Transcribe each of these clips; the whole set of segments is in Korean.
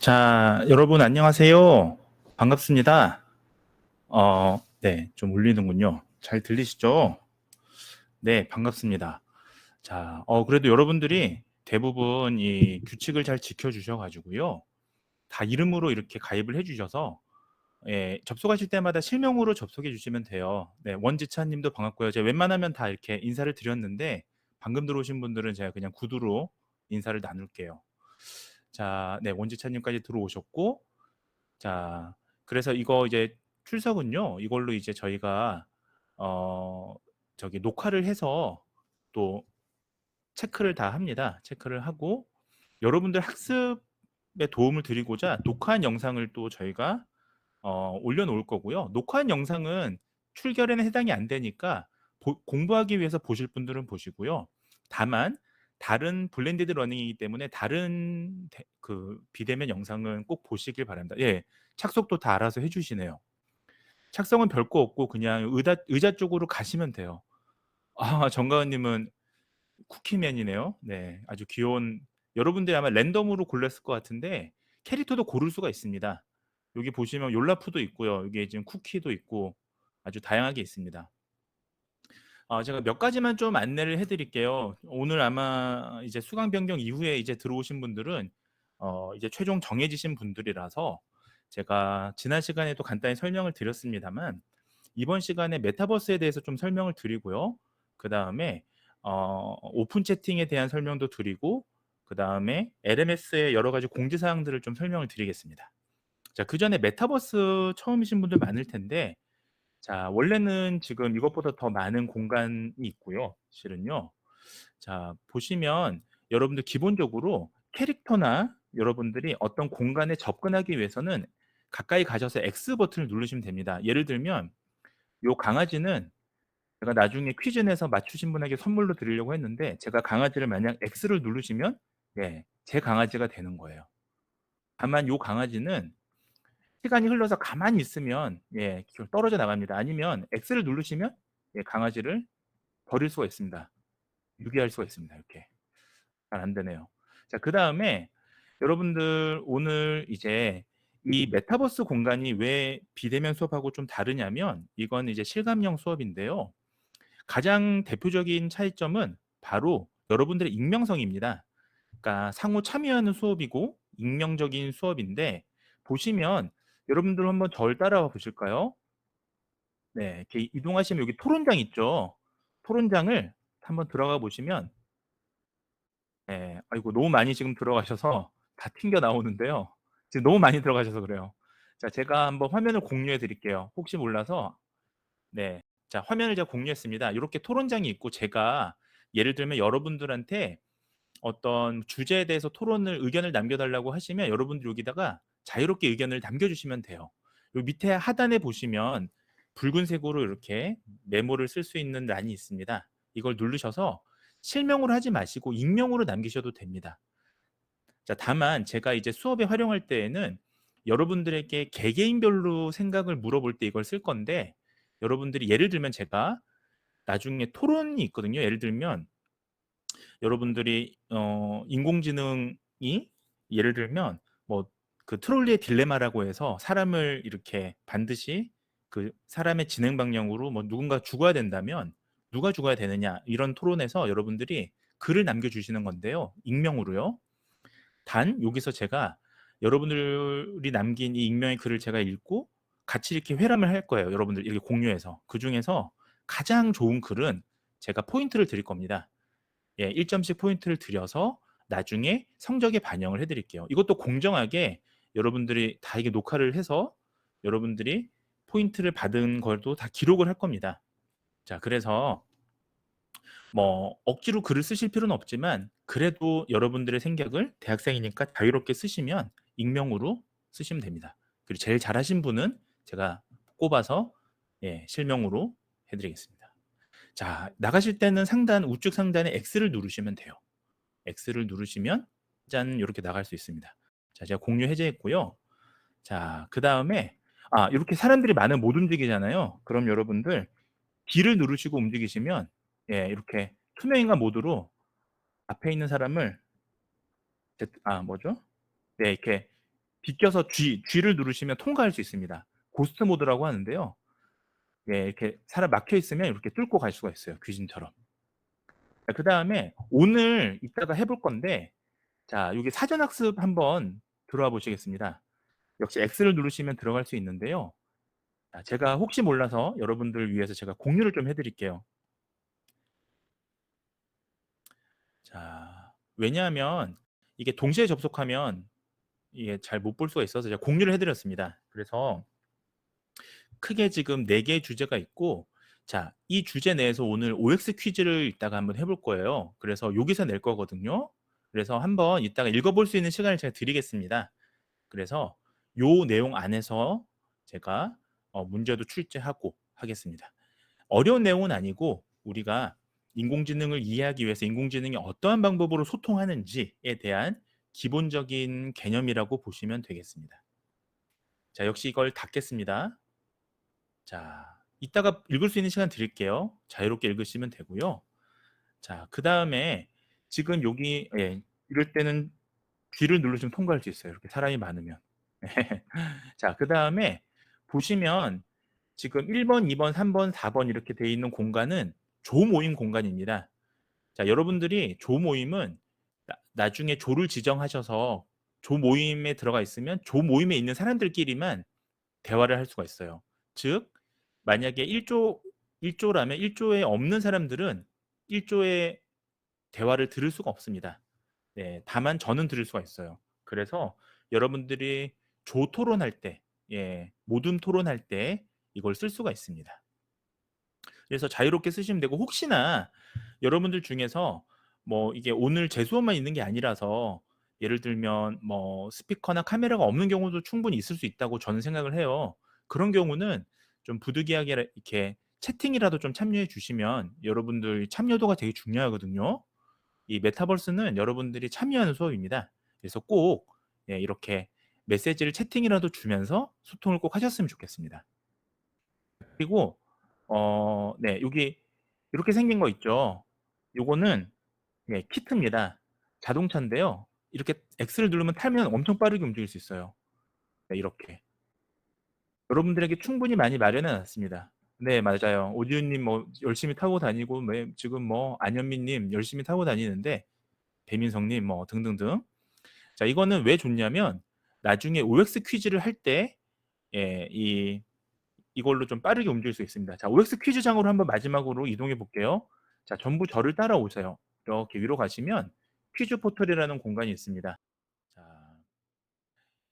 자, 여러분 안녕하세요. 반갑습니다. 네, 좀 울리는군요. 잘 들리시죠? 네, 반갑습니다. 자, 그래도 여러분들이 대부분 이 규칙을 잘 지켜주셔 가지고요. 다 이름으로 이렇게 가입을 해 주셔서 예, 접속하실 때마다 실명으로 접속해 주시면 돼요. 네, 원지찬 님도 반갑고요. 제가 웬만하면 다 이렇게 인사를 드렸는데 방금 들어오신 분들은 제가 그냥 구두로 인사를 나눌게요. 자, 네, 원지찬 님까지 들어오셨고 자, 그래서 이거 이제 출석은요. 이걸로 이제 저희가 어 저기 녹화를 해서 또 체크를 다 합니다. 체크를 하고 여러분들 학습에 도움을 드리고자 녹화한 영상을 또 저희가 올려놓을 거고요. 녹화한 영상은 출결에는 해당이 안 되니까 공부하기 위해서 보실 분들은 보시고요. 다만 다른 블렌디드 러닝이기 때문에 다른 그 비대면 영상은 꼭 보시길 바랍니다. 예, 착석도 다 알아서 해주시네요. 착성은 별거 없고 그냥 의자 쪽으로 가시면 돼요. 아, 정가은님은 쿠키맨이네요. 네, 아주 귀여운 여러분들이 아마 랜덤으로 골랐을 것 같은데 캐릭터도 고를 수가 있습니다. 여기 보시면 욜라프도 있고요. 여기 지금 쿠키도 있고 아주 다양하게 있습니다. 제가 몇 가지만 좀 안내를 해드릴게요. 오늘 아마 이제 수강 변경 이후에 이제 들어오신 분들은 이제 최종 정해지신 분들이라서 제가 지난 시간에도 간단히 설명을 드렸습니다만 이번 시간에 메타버스에 대해서 좀 설명을 드리고요. 그 다음에 오픈 채팅에 대한 설명도 드리고 그 다음에 LMS의 여러 가지 공지사항들을 좀 설명을 드리겠습니다. 자, 그 전에 메타버스 처음이신 분들 많을 텐데 자, 원래는 지금 이것보다 더 많은 공간이 있고요. 실은요. 자, 보시면 여러분들 기본적으로 캐릭터나 여러분들이 어떤 공간에 접근하기 위해서는 가까이 가셔서 X 버튼을 누르시면 됩니다. 예를 들면 요 강아지는 제가 나중에 퀴즈 내서 맞추신 분에게 선물로 드리려고 했는데 제가 강아지를 만약 X를 누르시면 네, 제 강아지가 되는 거예요. 다만 요 강아지는 시간이 흘러서 가만히 있으면 예, 떨어져 나갑니다. 아니면 X를 누르시면 예, 강아지를 버릴 수가 있습니다. 유기할 수가 있습니다. 이렇게. 잘 안 되네요. 자, 그다음에 여러분들 오늘 이제 이 메타버스 공간이 왜 비대면 수업하고 좀 다르냐면 이건 이제 실감형 수업인데요. 가장 대표적인 차이점은 바로 여러분들의 익명성입니다. 그러니까 상호 참여하는 수업이고 익명적인 수업인데 보시면 여러분들 한번 저를 따라와 보실까요? 네, 이렇게 이동하시면 여기 토론장 있죠. 토론장을 한번 들어가 보시면 네, 아이고 너무 많이 지금 들어가셔서 다 튕겨 나오는데요. 지금 너무 많이 들어가셔서 그래요. 자, 제가 한번 화면을 공유해 드릴게요. 혹시 몰라서 네, 자, 화면을 제가 공유했습니다. 이렇게 토론장이 있고 제가 예를 들면 여러분들한테 어떤 주제에 대해서 토론을 의견을 남겨달라고 하시면 여러분들 여기다가 자유롭게 의견을 남겨주시면 돼요. 요 밑에 하단에 보시면 붉은색으로 이렇게 메모를 쓸 수 있는 란이 있습니다. 이걸 누르셔서 실명으로 하지 마시고 익명으로 남기셔도 됩니다. 자, 다만 제가 이제 수업에 활용할 때에는 여러분들에게 개개인별로 생각을 물어볼 때 이걸 쓸 건데 여러분들이 예를 들면 제가 나중에 토론이 있거든요. 예를 들면 여러분들이 인공지능이 예를 들면 뭐 그 트롤리의 딜레마라고 해서 사람을 이렇게 반드시 그 사람의 진행 방향으로 뭐 누군가 죽어야 된다면 누가 죽어야 되느냐 이런 토론에서 여러분들이 글을 남겨주시는 건데요. 익명으로요. 단 여기서 제가 여러분들이 남긴 이 익명의 글을 제가 읽고 같이 이렇게 회람을 할 거예요. 여러분들 이렇게 공유해서 그중에서 가장 좋은 글은 제가 포인트를 드릴 겁니다. 예, 1점씩 포인트를 드려서 나중에 성적에 반영을 해드릴게요. 이것도 공정하게 여러분들이 다 이게 녹화를 해서 여러분들이 포인트를 받은 걸도 다 기록을 할 겁니다. 자, 그래서 뭐 억지로 글을 쓰실 필요는 없지만 그래도 여러분들의 생각을 대학생이니까 자유롭게 쓰시면 익명으로 쓰시면 됩니다. 그리고 제일 잘하신 분은 제가 꼽아서 예, 실명으로 해드리겠습니다. 자, 나가실 때는 상단 우측 상단에 X를 누르시면 돼요. X를 누르시면 짠 이렇게 나갈 수 있습니다. 자, 제가 공유 해제했고요. 자, 그 다음에 이렇게 사람들이 많으면 못 움직이잖아요. 그럼 여러분들 B를 누르시고 움직이시면 예, 이렇게 투명인간 모드로 앞에 있는 사람을 뭐죠? 네, 이렇게 비껴서 G를 누르시면 통과할 수 있습니다. 고스트 모드라고 하는데요. 예, 이렇게 사람 막혀 있으면 이렇게 뚫고 갈 수가 있어요. 귀신처럼. 그다음에 오늘 이따가 해볼 건데, 자, 여기 사전 학습 한번 들어와 보시겠습니다. 역시 X를 누르시면 들어갈 수 있는데요. 자, 제가 혹시 몰라서 여러분들 위해서 제가 공유를 좀 해드릴게요. 자, 왜냐하면 이게 동시에 접속하면 이게 잘 못 볼 수가 있어서 제가 공유를 해드렸습니다. 그래서 크게 지금 4개의 주제가 있고, 자, 이 주제 내에서 오늘 OX 퀴즈를 이따가 한번 해볼 거예요. 그래서 여기서 낼 거거든요. 그래서 한번 이따가 읽어볼 수 있는 시간을 제가 드리겠습니다. 그래서 요 내용 안에서 제가 문제도 출제하고 하겠습니다. 어려운 내용은 아니고 우리가 인공지능을 이해하기 위해서 인공지능이 어떠한 방법으로 소통하는지에 대한 기본적인 개념이라고 보시면 되겠습니다. 자, 역시 이걸 닫겠습니다. 자, 이따가 읽을 수 있는 시간 드릴게요. 자유롭게 읽으시면 되고요. 자, 그 다음에 지금 여기 이럴 때는 G를 누르시면 통과할 수 있어요. 이렇게 사람이 많으면. 자, 그 다음에 보시면 지금 1번, 2번, 3번, 4번 이렇게 돼 있는 공간은 조모임 공간입니다. 자, 여러분들이 조모임은 나중에 조를 지정하셔서 조모임에 들어가 있으면 조모임에 있는 사람들끼리만 대화를 할 수가 있어요. 즉, 만약에 1조라면 1조에 없는 사람들은 1조의 대화를 들을 수가 없습니다. 네, 다만 저는 들을 수가 있어요. 그래서 여러분들이 조 토론할 때, 모둠 토론할 때 이걸 쓸 수가 있습니다. 그래서 자유롭게 쓰시면 되고, 혹시나 여러분들 중에서 뭐 이게 오늘 제 수업만 있는 게 아니라서 예를 들면 뭐 스피커나 카메라가 없는 경우도 충분히 있을 수 있다고 저는 생각을 해요. 그런 경우는 좀 부득이하게 이렇게 채팅이라도 좀 참여해 주시면, 여러분들 참여도가 되게 중요하거든요. 이 메타버스는 여러분들이 참여하는 수업입니다. 그래서 꼭 이렇게 메시지를 채팅이라도 주면서 소통을 꼭 하셨으면 좋겠습니다. 그리고 네, 여기 이렇게 생긴 거 있죠. 요거는 키트입니다. 자동차인데요. 이렇게 X를 누르면 타면 엄청 빠르게 움직일 수 있어요. 네, 이렇게. 여러분들에게 충분히 많이 마련해 놨습니다. 네, 맞아요. 오디오님 뭐 열심히 타고 다니고, 지금 뭐 안현미님 열심히 타고 다니는데, 배민성님 뭐 등등등. 자, 이거는 왜 좋냐면 나중에 OX 퀴즈를 할 때 이걸로 좀 빠르게 움직일 수 있습니다. 자, OX 퀴즈장으로 한번 마지막으로 이동해 볼게요. 자, 전부 저를 따라오세요. 이렇게 위로 가시면 퀴즈 포털이라는 공간이 있습니다. 자,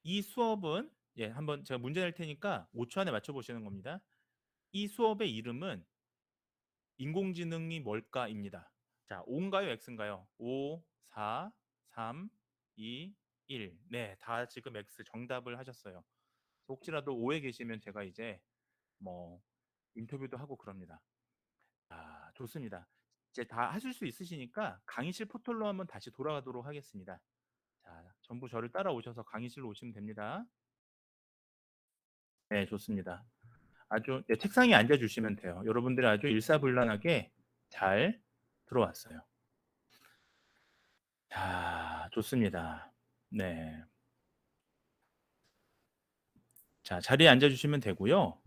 이 수업은 한번 제가 문제 낼 테니까 5초 안에 맞춰 보시는 겁니다. 이 수업의 이름은 인공지능이 뭘까입니다. 자, 5인가요, X인가요? 5, 4, 3, 2, 1. 네, 다 지금 X 정답을 하셨어요. 혹시라도 오해 계시면 제가 이제 뭐 인터뷰도 하고 그럽니다. 아, 좋습니다. 이제 다 하실 수 있으시니까 강의실 포털로 한번 다시 돌아가도록 하겠습니다. 자, 전부 저를 따라오셔서 강의실로 오시면 됩니다. 네, 좋습니다. 아주 책상에 앉아주시면 돼요. 여러분들이 아주 일사불란하게 잘 들어왔어요. 자, 좋습니다. 네. 자, 자리에 앉아주시면 되고요.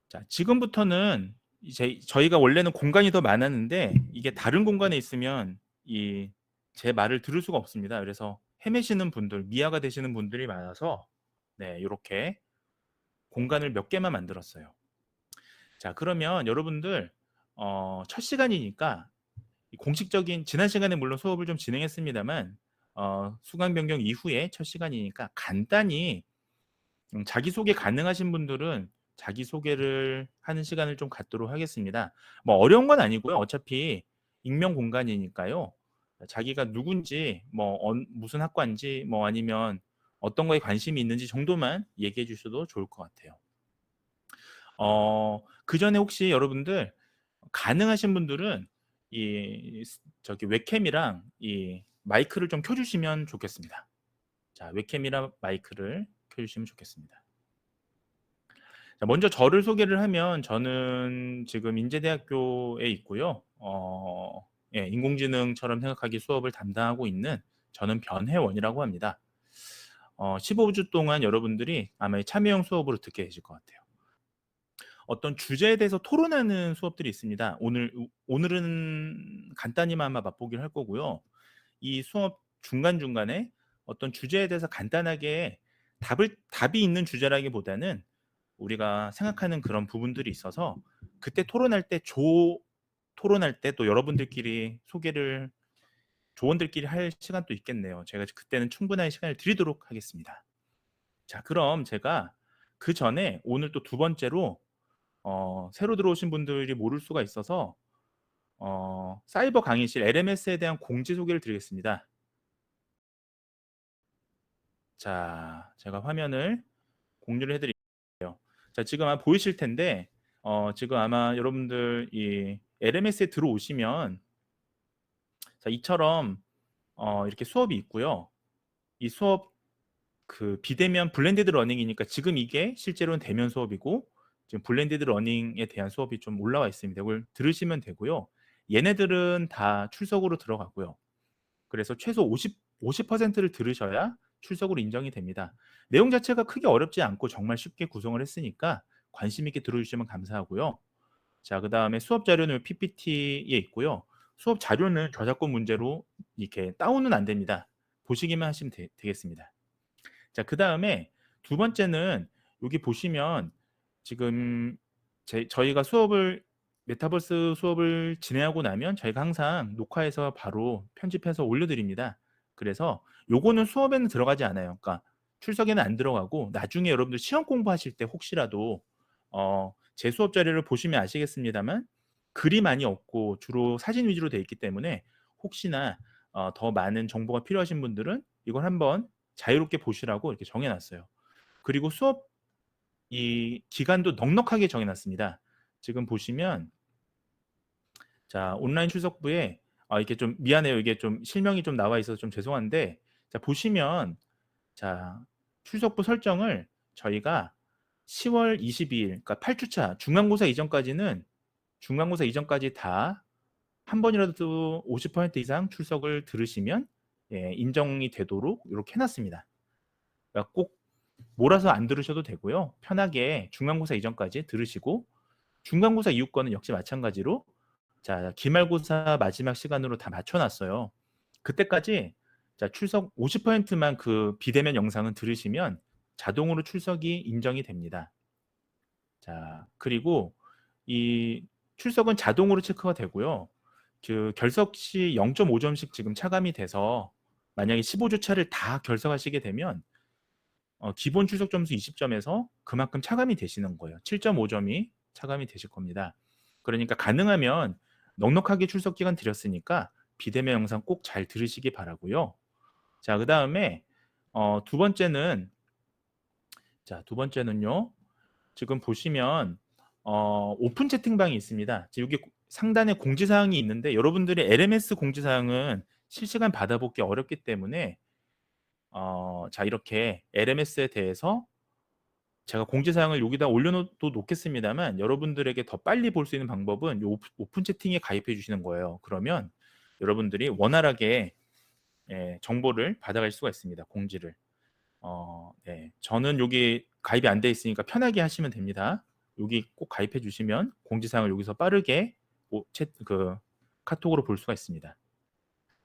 자, 지금부터는 이제 저희가 원래는 공간이 더 많았는데 이게 다른 공간에 있으면 제 말을 들을 수가 없습니다. 그래서 헤매시는 분들, 미아가 되시는 분들이 많아서 네, 이렇게 공간을 몇 개만 만들었어요. 자, 그러면 여러분들 첫 시간이니까 공식적인 지난 시간에 물론 수업을 좀 진행했습니다만 수강 변경 이후에 첫 시간이니까 간단히 자기소개 가능하신 분들은 자기소개를 하는 시간을 좀 갖도록 하겠습니다. 뭐 어려운 건 아니고요. 어차피 익명 공간이니까요. 자기가 누군지, 뭐 무슨 학과인지, 뭐 아니면 어떤 거에 관심이 있는지 정도만 얘기해 주셔도 좋을 것 같아요. 그 전에 혹시 여러분들 가능하신 분들은 저기 웹캠이랑 이 마이크를 좀 켜주시면 좋겠습니다. 자, 웹캠이랑 마이크를 켜주시면 좋겠습니다. 자, 먼저 저를 소개를 하면 저는 지금 인제대학교에 있고요. 인공지능처럼 생각하기 수업을 담당하고 있는 저는 변혜원이라고 합니다. 15주 동안 여러분들이 아마 참여형 수업으로 듣게 되실 것 같아요. 어떤 주제에 대해서 토론하는 수업들이 있습니다. 오늘은 간단히만 맛보기를 할 거고요. 이 수업 중간중간에 어떤 주제에 대해서 간단하게 답이 있는 주제라기보다는 우리가 생각하는 그런 부분들이 있어서 그때 토론할 때 또 여러분들끼리 조원들끼리 할 시간도 있겠네요. 제가 그때는 충분한 시간을 드리도록 하겠습니다. 자, 그럼 제가 그 전에 오늘 또 두 번째로 새로 들어오신 분들이 모를 수가 있어서 사이버 강의실 LMS에 대한 공지 소개를 드리겠습니다. 자, 제가 화면을 공유를 해드릴게요. 자, 지금 아마 보이실 텐데 지금 아마 여러분들 이 LMS에 들어오시면 자, 이처럼 이렇게 수업이 있고요. 이 수업 그 비대면 블렌디드 러닝이니까 지금 이게 실제로는 대면 수업이고 지금 블렌디드 러닝에 대한 수업이 좀 올라와 있습니다. 이걸 들으시면 되고요. 얘네들은 다 출석으로 들어가고요. 그래서 최소 50%를 들으셔야 출석으로 인정이 됩니다. 내용 자체가 크게 어렵지 않고 정말 쉽게 구성을 했으니까 관심 있게 들어주시면 감사하고요. 자, 그 다음에 수업 자료는 PPT에 있고요. 수업 자료는 저작권 문제로 이렇게 다운은 안 됩니다. 보시기만 하시면 되겠습니다. 자, 그 다음에 두 번째는 여기 보시면 지금 저희가 메타버스 수업을 진행하고 나면 저희가 항상 녹화해서 바로 편집해서 올려드립니다. 그래서 요거는 수업에는 들어가지 않아요. 그러니까 출석에는 안 들어가고 나중에 여러분들 시험 공부하실 때 혹시라도 제 수업 자료를 보시면 아시겠습니다만 글이 많이 없고 주로 사진 위주로 되어 있기 때문에 혹시나 더 많은 정보가 필요하신 분들은 이걸 한번 자유롭게 보시라고 이렇게 정해놨어요. 그리고 수업 이 기간도 넉넉하게 정해놨습니다. 지금 보시면 자, 온라인 출석부에 이게 좀 미안해요. 이게 좀 실명이 좀 나와 있어서 좀 죄송한데 자, 보시면 자, 출석부 설정을 저희가 10월 22일 그러니까 8주차 중간고사 이전까지 다 한 번이라도 50% 이상 출석을 들으시면 인정이 되도록 이렇게 해놨습니다. 그러니까 꼭 몰아서 안 들으셔도 되고요. 편하게 중간고사 이전까지 들으시고 중간고사 이후 거는 역시 마찬가지로 자, 기말고사 마지막 시간으로 다 맞춰놨어요. 그때까지 자, 출석 50%만 그 비대면 영상은 들으시면 자동으로 출석이 인정이 됩니다. 자, 그리고 이 출석은 자동으로 체크가 되고요. 그 결석 시 0.5점씩 지금 차감이 돼서 만약에 15주 차를 다 결석하시게 되면 기본 출석 점수 20점에서 그만큼 차감이 되시는 거예요. 7.5점이 차감이 되실 겁니다. 그러니까 가능하면 넉넉하게 출석 기간 드렸으니까 비대면 영상 꼭 잘 들으시기 바라고요. 자, 그 다음에 두 번째는요. 지금 보시면 오픈 채팅방이 있습니다. 여기 상단에 공지사항이 있는데 여러분들의 LMS 공지사항은 실시간 받아보기 어렵기 때문에 자, 이렇게 LMS에 대해서 제가 공지사항을 여기다 올려놓도 놓겠습니다만 여러분들에게 더 빨리 볼 수 있는 방법은 오픈 채팅에 가입해 주시는 거예요. 그러면 여러분들이 원활하게 정보를 받아갈 수가 있습니다. 공지를. 네. 저는 여기 가입이 안 돼 있으니까 편하게 하시면 됩니다. 여기 꼭 가입해 주시면 공지사항을 여기서 빠르게 카톡으로 볼 수가 있습니다.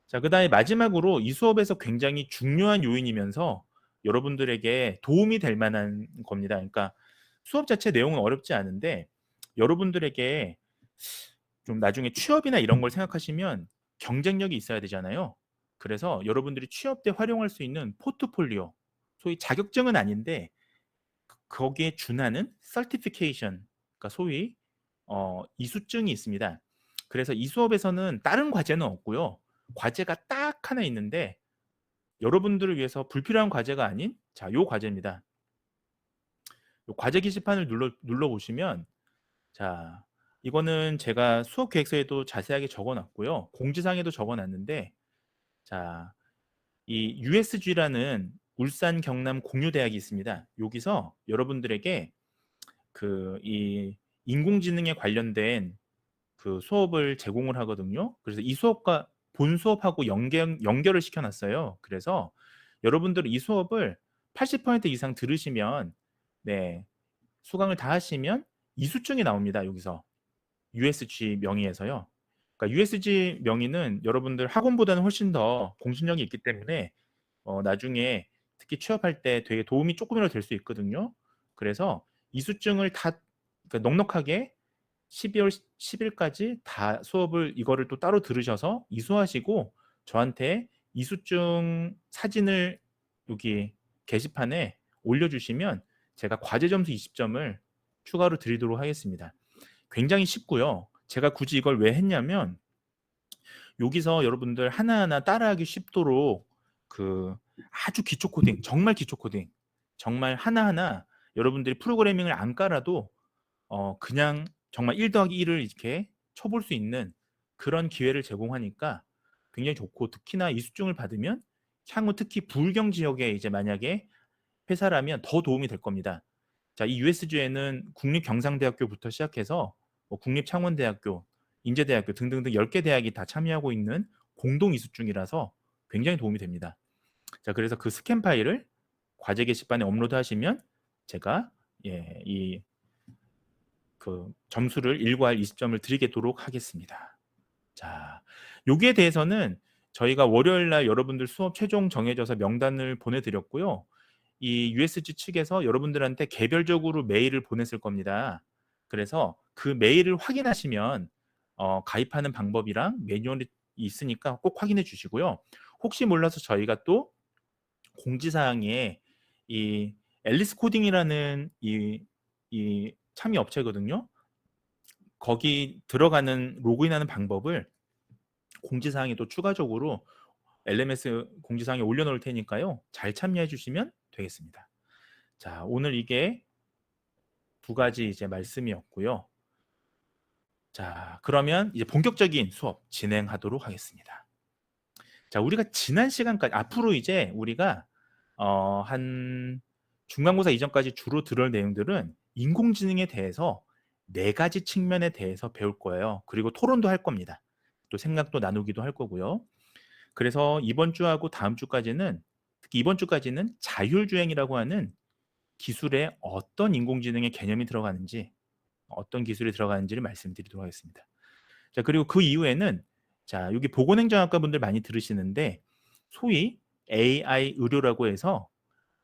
자, 그 다음에 마지막으로 이 수업에서 굉장히 중요한 요인이면서 여러분들에게 도움이 될 만한 겁니다. 그러니까 수업 자체 내용은 어렵지 않은데 여러분들에게 좀 나중에 취업이나 이런 걸 생각하시면 경쟁력이 있어야 되잖아요. 그래서 여러분들이 취업 때 활용할 수 있는 포트폴리오, 소위 자격증은 아닌데 거기에 준하는 certification, 그러니까 소위 이수증이 있습니다. 그래서 이 수업에서는 다른 과제는 없고요. 과제가 딱 하나 있는데 여러분들을 위해서 불필요한 과제가 아닌 자, 요 과제입니다. 요 과제 게시판을 눌러 보시면 자, 이거는 제가 수업 계획서에도 자세하게 적어놨고요. 공지사항에도 적어놨는데 자, 이 USG라는 울산 경남 공유대학이 있습니다. 여기서 여러분들에게 이 인공지능에 관련된 그 수업을 제공을 하거든요. 그래서 이 수업과 본 수업하고 연결을 시켜놨어요. 그래서 여러분들 이 수업을 80% 이상 들으시면, 네, 수강을 다 하시면 이수증이 나옵니다. 여기서 USG 명의에서요. 그러니까 USG 명의는 여러분들 학원보다는 훨씬 더 공신력이 있기 때문에 나중에 특히 취업할 때 되게 도움이 조금이라도 될 수 있거든요. 그래서 이수증을 다, 그러니까 넉넉하게 12월 10일까지 다 수업을 이거를 또 따로 들으셔서 이수하시고 저한테 이수증 사진을 여기 게시판에 올려주시면 제가 과제 점수 20점을 추가로 드리도록 하겠습니다. 굉장히 쉽고요. 제가 굳이 이걸 왜 했냐면 여기서 여러분들 하나하나 따라하기 쉽도록 그 아주 기초 코딩, 정말 기초 코딩, 정말 하나하나 여러분들이 프로그래밍을 안 깔아도 그냥 정말 1 더하기 1을 이렇게 쳐볼 수 있는 그런 기회를 제공하니까 굉장히 좋고, 특히나 이수증을 받으면 향후 특히 부울경 지역에 이제 만약에 회사라면 더 도움이 될 겁니다. 자, 이 USG에는 국립경상대학교부터 시작해서 국립창원대학교, 인제대학교 등등등 10개 대학이 다 참여하고 있는 공동 이수증이라서 굉장히 도움이 됩니다. 자, 그래서 그 스캔 파일을 과제 게시판에 업로드 하시면 제가 이 그 점수를 1과할 20점을 드리도록 하겠습니다. 자, 여기에 대해서는 저희가 월요일 날 여러분들 수업 최종 정해져서 명단을 보내드렸고요. 이 USG 측에서 여러분들한테 개별적으로 메일을 보냈을 겁니다. 그래서 그 메일을 확인하시면 가입하는 방법이랑 매뉴얼이 있으니까 꼭 확인해 주시고요. 혹시 몰라서 저희가 또 공지사항에 이 앨리스 코딩이라는 이 참여 업체거든요. 거기 들어가는 로그인하는 방법을 공지사항에 또 추가적으로 LMS 공지사항에 올려놓을 테니까요. 잘 참여해 주시면 되겠습니다. 자, 오늘 이게 두 가지 이제 말씀이었고요. 자, 그러면 이제 본격적인 수업 진행하도록 하겠습니다. 자, 우리가 지난 시간까지, 앞으로 이제 우리가 한 중간고사 이전까지 주로 들을 내용들은 인공지능에 대해서 4가지 측면에 대해서 배울 거예요. 그리고 토론도 할 겁니다. 또 생각도 나누기도 할 거고요. 그래서 이번 주하고 다음 주까지는, 특히 이번 주까지는 자율주행이라고 하는 기술에 어떤 인공지능의 개념이 들어가는지, 어떤 기술이 들어가는지를 말씀드리도록 하겠습니다. 자, 그리고 그 이후에는, 자, 여기 보건행정학과 분들 많이 들으시는데 소위 AI 의료라고 해서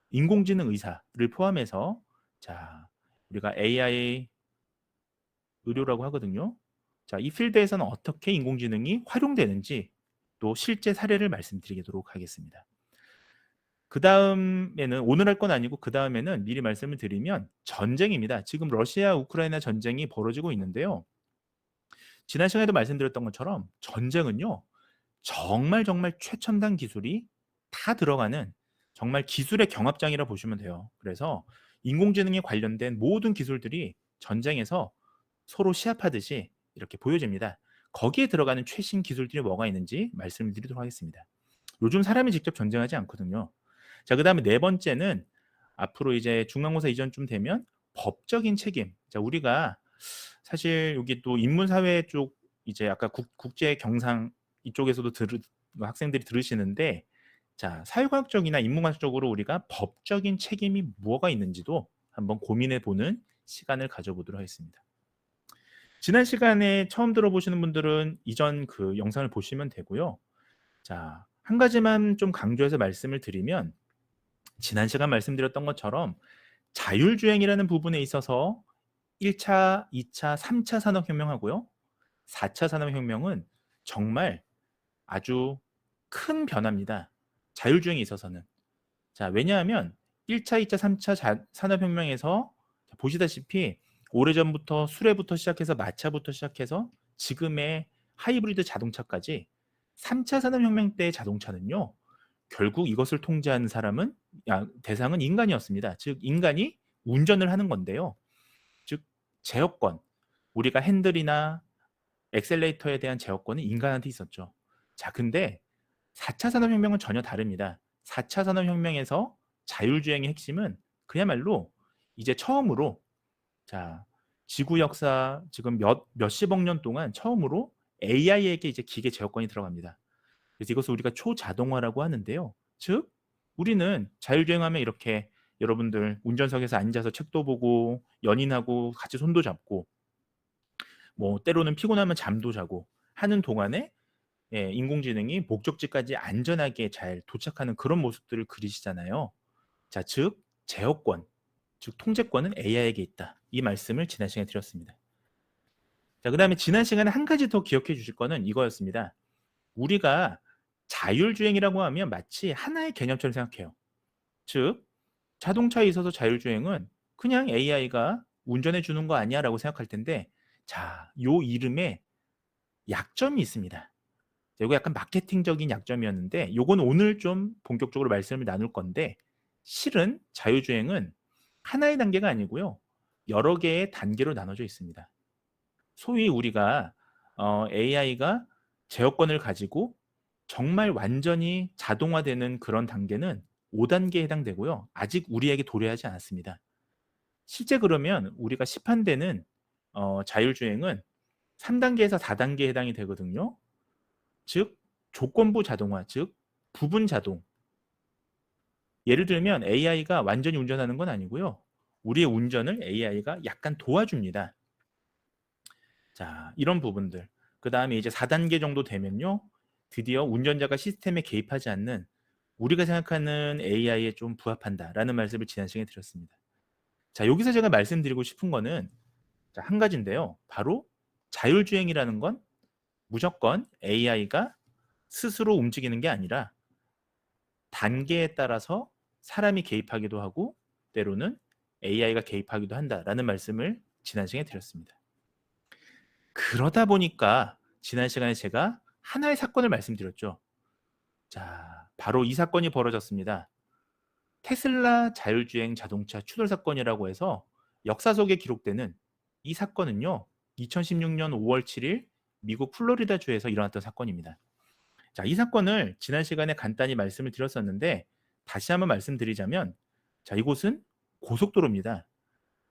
인공지능 의사를 포함해서, 자, 우리가 AI 의료라고 하거든요. 자, 이 필드에서는 어떻게 인공지능이 활용되는지 또 실제 사례를 말씀드리도록 하겠습니다. 그 다음에는, 오늘 할 건 아니고 그 다음에는 미리 말씀을 드리면 전쟁입니다. 지금 러시아 우크라이나 전쟁이 벌어지고 있는데요. 지난 시간에도 말씀드렸던 것처럼 전쟁은요, 정말 최첨단 기술이 다 들어가는 정말 기술의 경합장이라 보시면 돼요. 그래서 인공지능에 관련된 모든 기술들이 전쟁에서 서로 시합하듯이 이렇게 보여집니다. 거기에 들어가는 최신 기술들이 뭐가 있는지 말씀을 드리도록 하겠습니다. 요즘 사람이 직접 전쟁하지 않거든요. 자, 그 다음에 네 번째는 앞으로 이제 중간고사 이전쯤 되면 법적인 책임. 자, 우리가 사실 여기 또 인문사회 쪽, 이제 아까 국제 경상 이쪽에서도 학생들이 들으시는데, 자, 사회과학적이나 인문학적으로 우리가 법적인 책임이 뭐가 있는지도 한번 고민해 보는 시간을 가져보도록 하겠습니다. 지난 시간에 처음 들어보시는 분들은 이전 그 영상을 보시면 되고요. 자, 한 가지만 좀 강조해서 말씀을 드리면, 지난 시간 말씀드렸던 것처럼 자율주행이라는 부분에 있어서 1차, 2차, 3차 산업혁명하고요. 4차 산업혁명은 정말 아주 큰 변화입니다. 자율주행에 있어서는. 자, 왜냐하면 1차, 2차, 3차 산업혁명에서 보시다시피 오래전부터 수레부터 시작해서 마차부터 시작해서 지금의 하이브리드 자동차까지 3차 산업혁명 때의 자동차는요, 결국 이것을 통제하는 사람은, 대상은 인간이었습니다. 즉 인간이 운전을 하는 건데요. 즉 제어권, 우리가 핸들이나 엑셀레이터에 대한 제어권은 인간한테 있었죠. 자, 근데 4차 산업혁명은 전혀 다릅니다. 4차 산업혁명에서 자율주행의 핵심은 그야말로 이제 처음으로, 자, 지구 역사 지금 몇십억 년 동안 처음으로 AI에게 이제 기계 제어권이 들어갑니다. 그래서 이것을 우리가 초자동화라고 하는데요. 즉 우리는 자율주행하면 이렇게 여러분들 운전석에서 앉아서 책도 보고 연인하고 같이 손도 잡고 뭐 때로는 피곤하면 잠도 자고 하는 동안에 인공지능이 목적지까지 안전하게 잘 도착하는 그런 모습들을 그리시잖아요. 자, 즉 제어권, 즉 통제권은 AI에게 있다. 이 말씀을 지난 시간에 드렸습니다. 자, 그다음에 지난 시간에 한 가지 더 기억해 주실 거는 이거였습니다. 우리가 자율주행이라고 하면 마치 하나의 개념처럼 생각해요. 즉 자동차에 있어서 자율주행은 그냥 AI가 운전해 주는 거 아니야라고 생각할 텐데, 자, 요 이름에 약점이 있습니다. 이거 약간 마케팅적인 약점이었는데 요건 오늘 좀 본격적으로 말씀을 나눌 건데, 실은 자율주행은 하나의 단계가 아니고요. 여러 개의 단계로 나눠져 있습니다. 소위 우리가 AI가 제어권을 가지고 정말 완전히 자동화되는 그런 단계는 5단계에 해당되고요. 아직 우리에게 도래하지 않았습니다. 실제 그러면 우리가 시판되는 자율주행은 3단계에서 4단계에 해당이 되거든요. 즉 조건부 자동화, 즉 부분 자동. 예를 들면 AI가 완전히 운전하는 건 아니고요. 우리의 운전을 AI가 약간 도와줍니다. 자, 이런 부분들. 그 다음에 이제 4단계 정도 되면요. 드디어 운전자가 시스템에 개입하지 않는 우리가 생각하는 AI에 좀 부합한다라는 말씀을 지난 시간에 드렸습니다. 자, 여기서 제가 말씀드리고 싶은 거는 한 가지인데요. 바로 자율주행이라는 건 무조건 AI가 스스로 움직이는 게 아니라 단계에 따라서 사람이 개입하기도 하고 때로는 AI가 개입하기도 한다라는 말씀을 지난 시간에 드렸습니다. 그러다 보니까 지난 시간에 제가 하나의 사건을 말씀드렸죠. 자, 바로 이 사건이 벌어졌습니다. 테슬라 자율주행 자동차 추돌 사건이라고 해서 역사 속에 기록되는 이 사건은요. 2016년 5월 7일 미국 플로리다주에서 일어났던 사건입니다. 자, 이 사건을 지난 시간에 간단히 말씀을 드렸었는데 다시 한번 말씀드리자면, 자, 이곳은 고속도로입니다.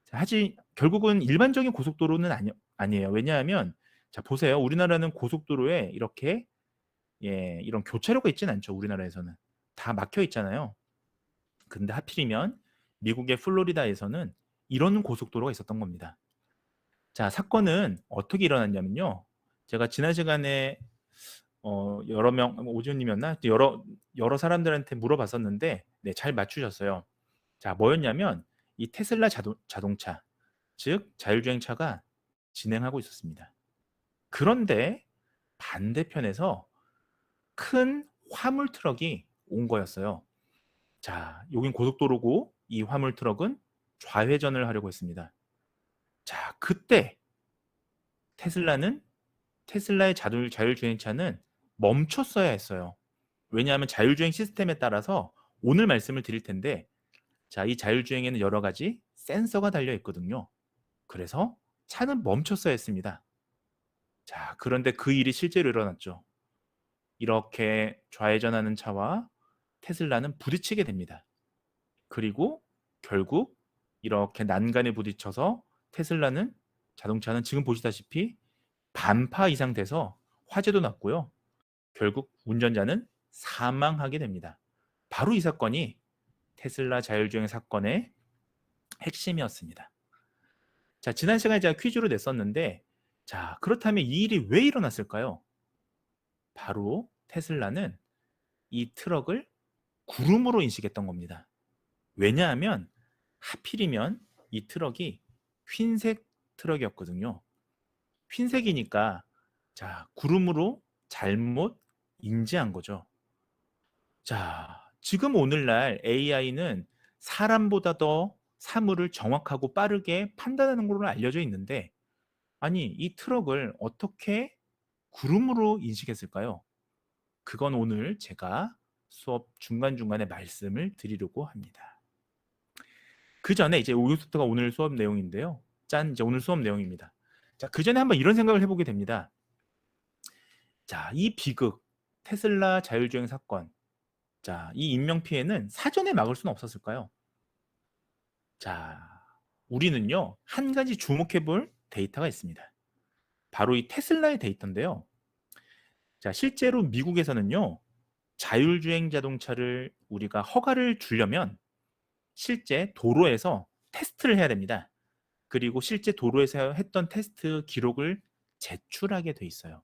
자, 하지 결국은 일반적인 고속도로는 아니에요. 왜냐하면 자, 보세요. 우리나라는 고속도로에 이렇게 이런 교차로가 있진 않죠. 우리나라에서는 다 막혀 있잖아요. 근데 하필이면 미국의 플로리다에서는 이런 고속도로가 있었던 겁니다. 자, 사건은 어떻게 일어났냐면요. 제가 지난 시간에 여러 명, 오지훈님이었나? 여러 사람들한테 물어봤었는데, 네, 잘 맞추셨어요. 자, 뭐였냐면, 이 테슬라 자동차, 즉, 자율주행차가 진행하고 있었습니다. 그런데 반대편에서 큰 화물 트럭이 온 거였어요. 자, 여긴 고속도로고, 이 화물 트럭은 좌회전을 하려고 했습니다. 자, 그때 테슬라의 자율주행차는 멈췄어야 했어요. 왜냐하면 자율주행 시스템에 따라서 오늘 말씀을 드릴 텐데, 자, 이 자율주행에는 여러 가지 센서가 달려 있거든요. 그래서 차는 멈췄어야 했습니다. 자, 그런데 그 일이 실제로 일어났죠. 이렇게 좌회전하는 차와 테슬라는 부딪히게 됩니다. 그리고 결국 이렇게 난간에 부딪혀서 자동차는 지금 보시다시피 반파 이상 돼서 화재도 났고요. 결국 운전자는 사망하게 됩니다. 바로 이 사건이 테슬라 자율주행 사건의 핵심이었습니다. 자, 지난 시간에 제가 퀴즈로 냈었는데, 자, 그렇다면 이 일이 왜 일어났을까요? 바로 테슬라는 이 트럭을 구름으로 인식했던 겁니다. 왜냐하면 하필이면 이 트럭이 흰색 트럭이었거든요. 흰색이니까 자, 구름으로 잘못 인지한 거죠. 자, 지금 오늘날 AI는 사람보다 더 사물을 정확하고 빠르게 판단하는 걸로 알려져 있는데, 아니, 이 트럭을 어떻게 구름으로 인식했을까요? 그건 오늘 제가 수업 중간중간에 말씀을 드리려고 합니다. 그 전에 이제 여기서부터가 오늘 수업 내용인데요. 짠, 이제 오늘 수업 내용입니다. 자, 그 전에 한번 이런 생각을 해보게 됩니다. 자, 이 비극, 테슬라 자율주행 사건. 자, 이 인명피해는 사전에 막을 수는 없었을까요? 자, 우리는요, 한 가지 주목해 볼 데이터가 있습니다. 바로 이 테슬라의 데이터인데요. 자, 실제로 미국에서는요, 자율주행 자동차를 우리가 허가를 주려면 실제 도로에서 테스트를 해야 됩니다. 그리고 실제 도로에서 했던 테스트 기록을 제출하게 돼 있어요.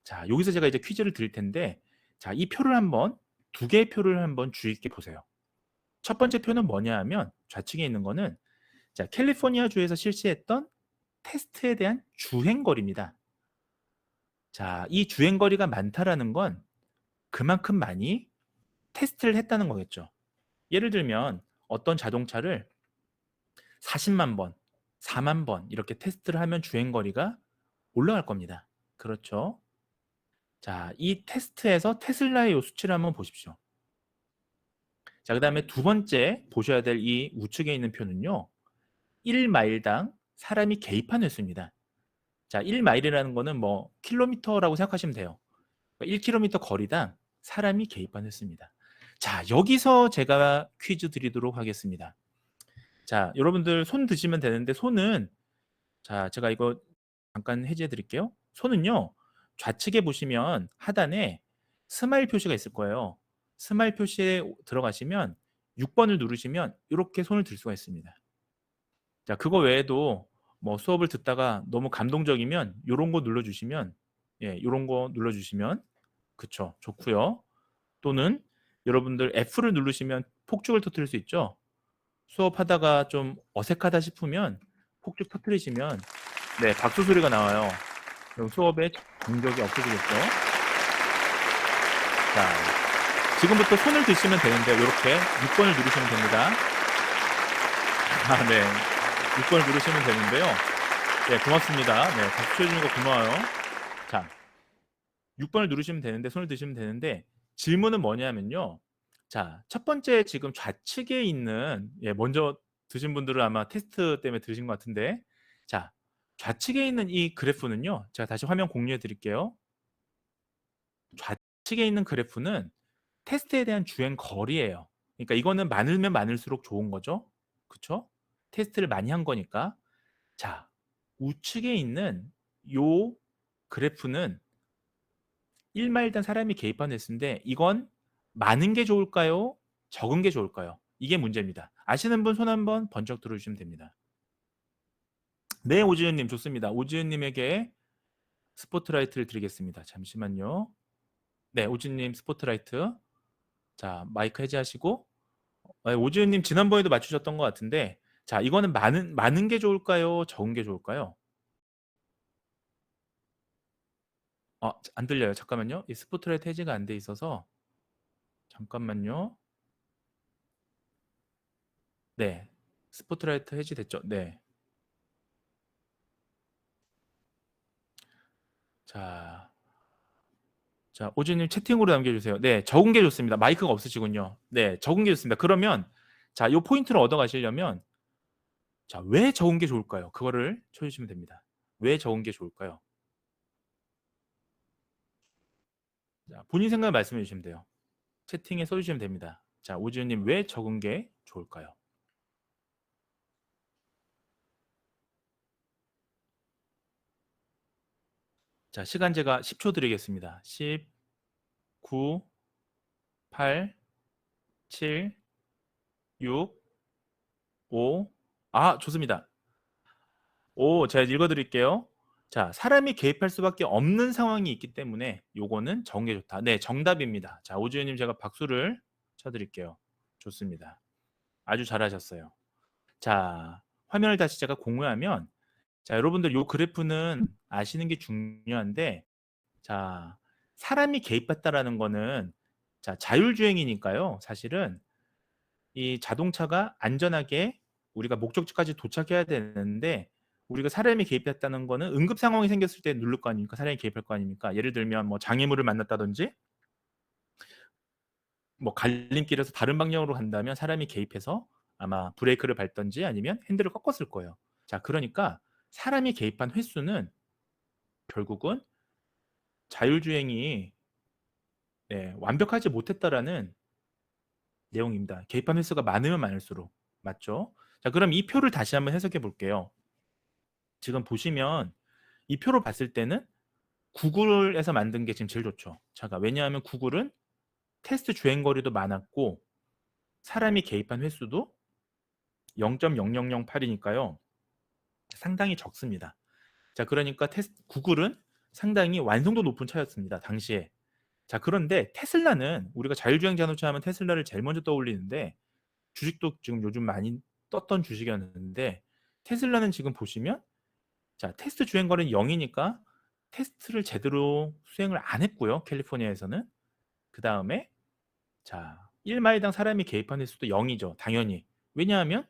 자, 여기서 제가 이제 퀴즈를 드릴 텐데, 자, 이 표를 한번, 두 개의 표를 한번 주의 있게 보세요. 첫 번째 표는 뭐냐 하면, 좌측에 있는 거는, 자, 캘리포니아 주에서 실시했던 테스트에 대한 주행거리입니다. 자, 이 주행거리가 많다라는 건 그만큼 많이 테스트를 했다는 거겠죠. 예를 들면, 어떤 자동차를 40만 번, 4만 번 이렇게 테스트를 하면 주행거리가 올라갈 겁니다. 그렇죠? 자, 이 테스트에서 테슬라의 요 수치를 한번 보십시오. 자, 그 다음에 두 번째 보셔야 될 이 우측에 있는 표는요. 1마일당 사람이 개입한 횟수입니다. 자, 1마일이라는 거는 뭐 킬로미터라고 생각하시면 돼요. 1km 거리당 사람이 개입한 횟수입니다. 자, 여기서 제가 퀴즈 드리도록 하겠습니다. 자, 여러분들 손 드시면 되는데 손은, 자, 제가 이거 잠깐 해제해 드릴게요. 손은요, 좌측에 보시면 하단에 스마일 표시가 있을 거예요. 스마일 표시에 들어가시면 6번을 누르시면 이렇게 손을 들 수가 있습니다. 자, 그거 외에도 뭐 수업을 듣다가 너무 감동적이면 이런 거 눌러주시면, 예, 이런 거 눌러주시면, 그쵸, 좋고요. 또는 여러분들 F를 누르시면 폭죽을 터뜨릴 수 있죠. 수업하다가 좀 어색하다 싶으면 폭죽 터뜨리시면, 네, 박수 소리가 나와요. 그럼 수업에 정적이 없어지겠죠. 자, 지금부터 손을 드시면 되는데 이렇게 6번을 누르시면 됩니다. 아, 네, 6번을 누르시면 되는데요. 네, 고맙습니다. 네, 박수 쳐주는 거 고마워요. 자, 6번을 누르시면 되는데, 손을 드시면 되는데, 질문은 뭐냐면요. 자, 첫 번째 지금 좌측에 있는, 예, 먼저 드신 분들은 아마 테스트 때문에 들으신 것 같은데, 자, 좌측에 있는 이 그래프는요. 제가 다시 화면 공유해 드릴게요. 좌측에 있는 그래프는 테스트에 대한 주행 거리예요. 그러니까 이거는 많으면 많을수록 좋은 거죠. 그쵸? 테스트를 많이 한 거니까. 자, 우측에 있는 요 그래프는 1마일당 사람이 개입한 횟수인데 이건 많은 게 좋을까요? 적은 게 좋을까요? 이게 문제입니다. 아시는 분 손 한번 번쩍 들어주시면 됩니다. 네, 오지은님 좋습니다. 오지은님에게 스포트라이트를 드리겠습니다. 잠시만요. 네, 오지은님 스포트라이트. 자, 마이크 해제하시고. 오지은님 지난번에도 맞추셨던 것 같은데, 자, 이거는 많은 게 좋을까요? 적은 게 좋을까요? 안 들려요. 잠깐만요. 이 스포트라이트 해제가 안 돼 있어서 잠깐만요. 네, 스포트라이트 해제됐죠? 네. 자, 자, 오지님 채팅으로 남겨주세요. 네, 적은 게 좋습니다. 마이크가 없으시군요. 네, 적은 게 좋습니다. 그러면, 자, 이 포인트를 얻어 가시려면, 자, 왜 적은 게 좋을까요? 그거를 쳐주시면 됩니다. 왜 적은 게 좋을까요? 자, 본인 생각을 말씀해 주시면 돼요. 채팅에 써주시면 됩니다. 자, 오지님 왜 적은 게 좋을까요? 자, 시간 제가 10초 드리겠습니다. 10, 9, 8, 7, 6, 5. 좋습니다. 제가 읽어드릴게요. 자, 사람이 개입할 수밖에 없는 상황이 있기 때문에 요거는 적은 게 좋다. 네, 정답입니다. 자, 오주연님 제가 박수를 쳐드릴게요. 좋습니다. 아주 잘하셨어요. 자, 화면을 다시 제가 공유하면, 자, 여러분들 요 그래프는 아시는 게 중요한데, 자, 사람이 개입했다라는 거는, 자, 자율주행이니까요. 사실은 이 자동차가 안전하게 우리가 목적지까지 도착해야 되는데 우리가 사람이 개입했다는 거는 응급 상황이 생겼을 때 누를 거 아닙니까? 사람이 개입할 거 아닙니까? 예를 들면 뭐 장애물을 만났다든지 뭐 갈림길에서 다른 방향으로 간다면 사람이 개입해서 아마 브레이크를 밟던지 아니면 핸들을 꺾었을 거예요. 자, 그러니까 사람이 개입한 횟수는 결국은 자율주행이, 네, 완벽하지 못했다라는 내용입니다. 개입한 횟수가 많으면 많을수록. 맞죠? 자, 그럼 이 표를 다시 한번 해석해 볼게요. 지금 보시면 이 표로 봤을 때는 구글에서 만든 게 지금 제일 좋죠. 자가 왜냐하면 구글은 테스트 주행 거리도 많았고 사람이 개입한 횟수도 0.0008이니까요. 상당히 적습니다. 자, 그러니까 구글은 상당히 완성도 높은 차였습니다. 당시에. 자, 그런데 테슬라는 우리가 자율주행 자동차 하면 테슬라를 제일 먼저 떠올리는데 주식도 지금 요즘 많이 떴던 주식이었는데 테슬라는 지금 보시면 자, 테스트 주행 거리는 0이니까 테스트를 제대로 수행을 안 했고요. 캘리포니아에서는. 그다음에 자, 1마일당 사람이 개입한 횟수도 0이죠. 당연히. 왜냐하면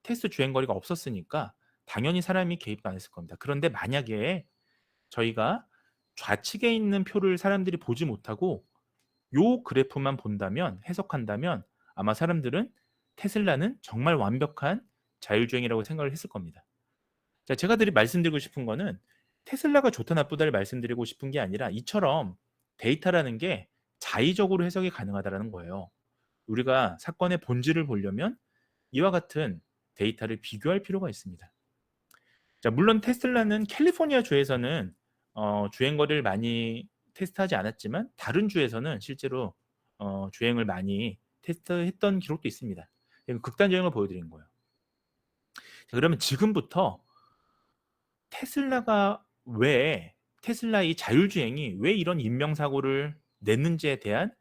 테스트 주행 거리가 없었으니까 당연히 사람이 개입도 안 했을 겁니다. 그런데 만약에 저희가 좌측에 있는 표를 사람들이 보지 못하고 요 그래프만 본다면 해석한다면 아마 사람들은 테슬라는 정말 완벽한 자율주행이라고 생각을 했을 겁니다. 자, 제가 말씀드리고 싶은 거는 테슬라가 좋다 나쁘다를 말씀드리고 싶은 게 아니라 이처럼 데이터라는 게 자의적으로 해석이 가능하다는 거예요. 우리가 사건의 본질을 보려면 이와 같은 데이터를 비교할 필요가 있습니다. 자, 물론 테슬라는 캘리포니아 주에서는 주행거리를 많이 테스트하지 않았지만 다른 주에서는 실제로 주행을 많이 테스트했던 기록도 있습니다. 극단 주행을 보여드린 거예요. 자, 그러면 지금부터 테슬라의 자율주행이 왜 이런 인명사고를 냈는지에 대한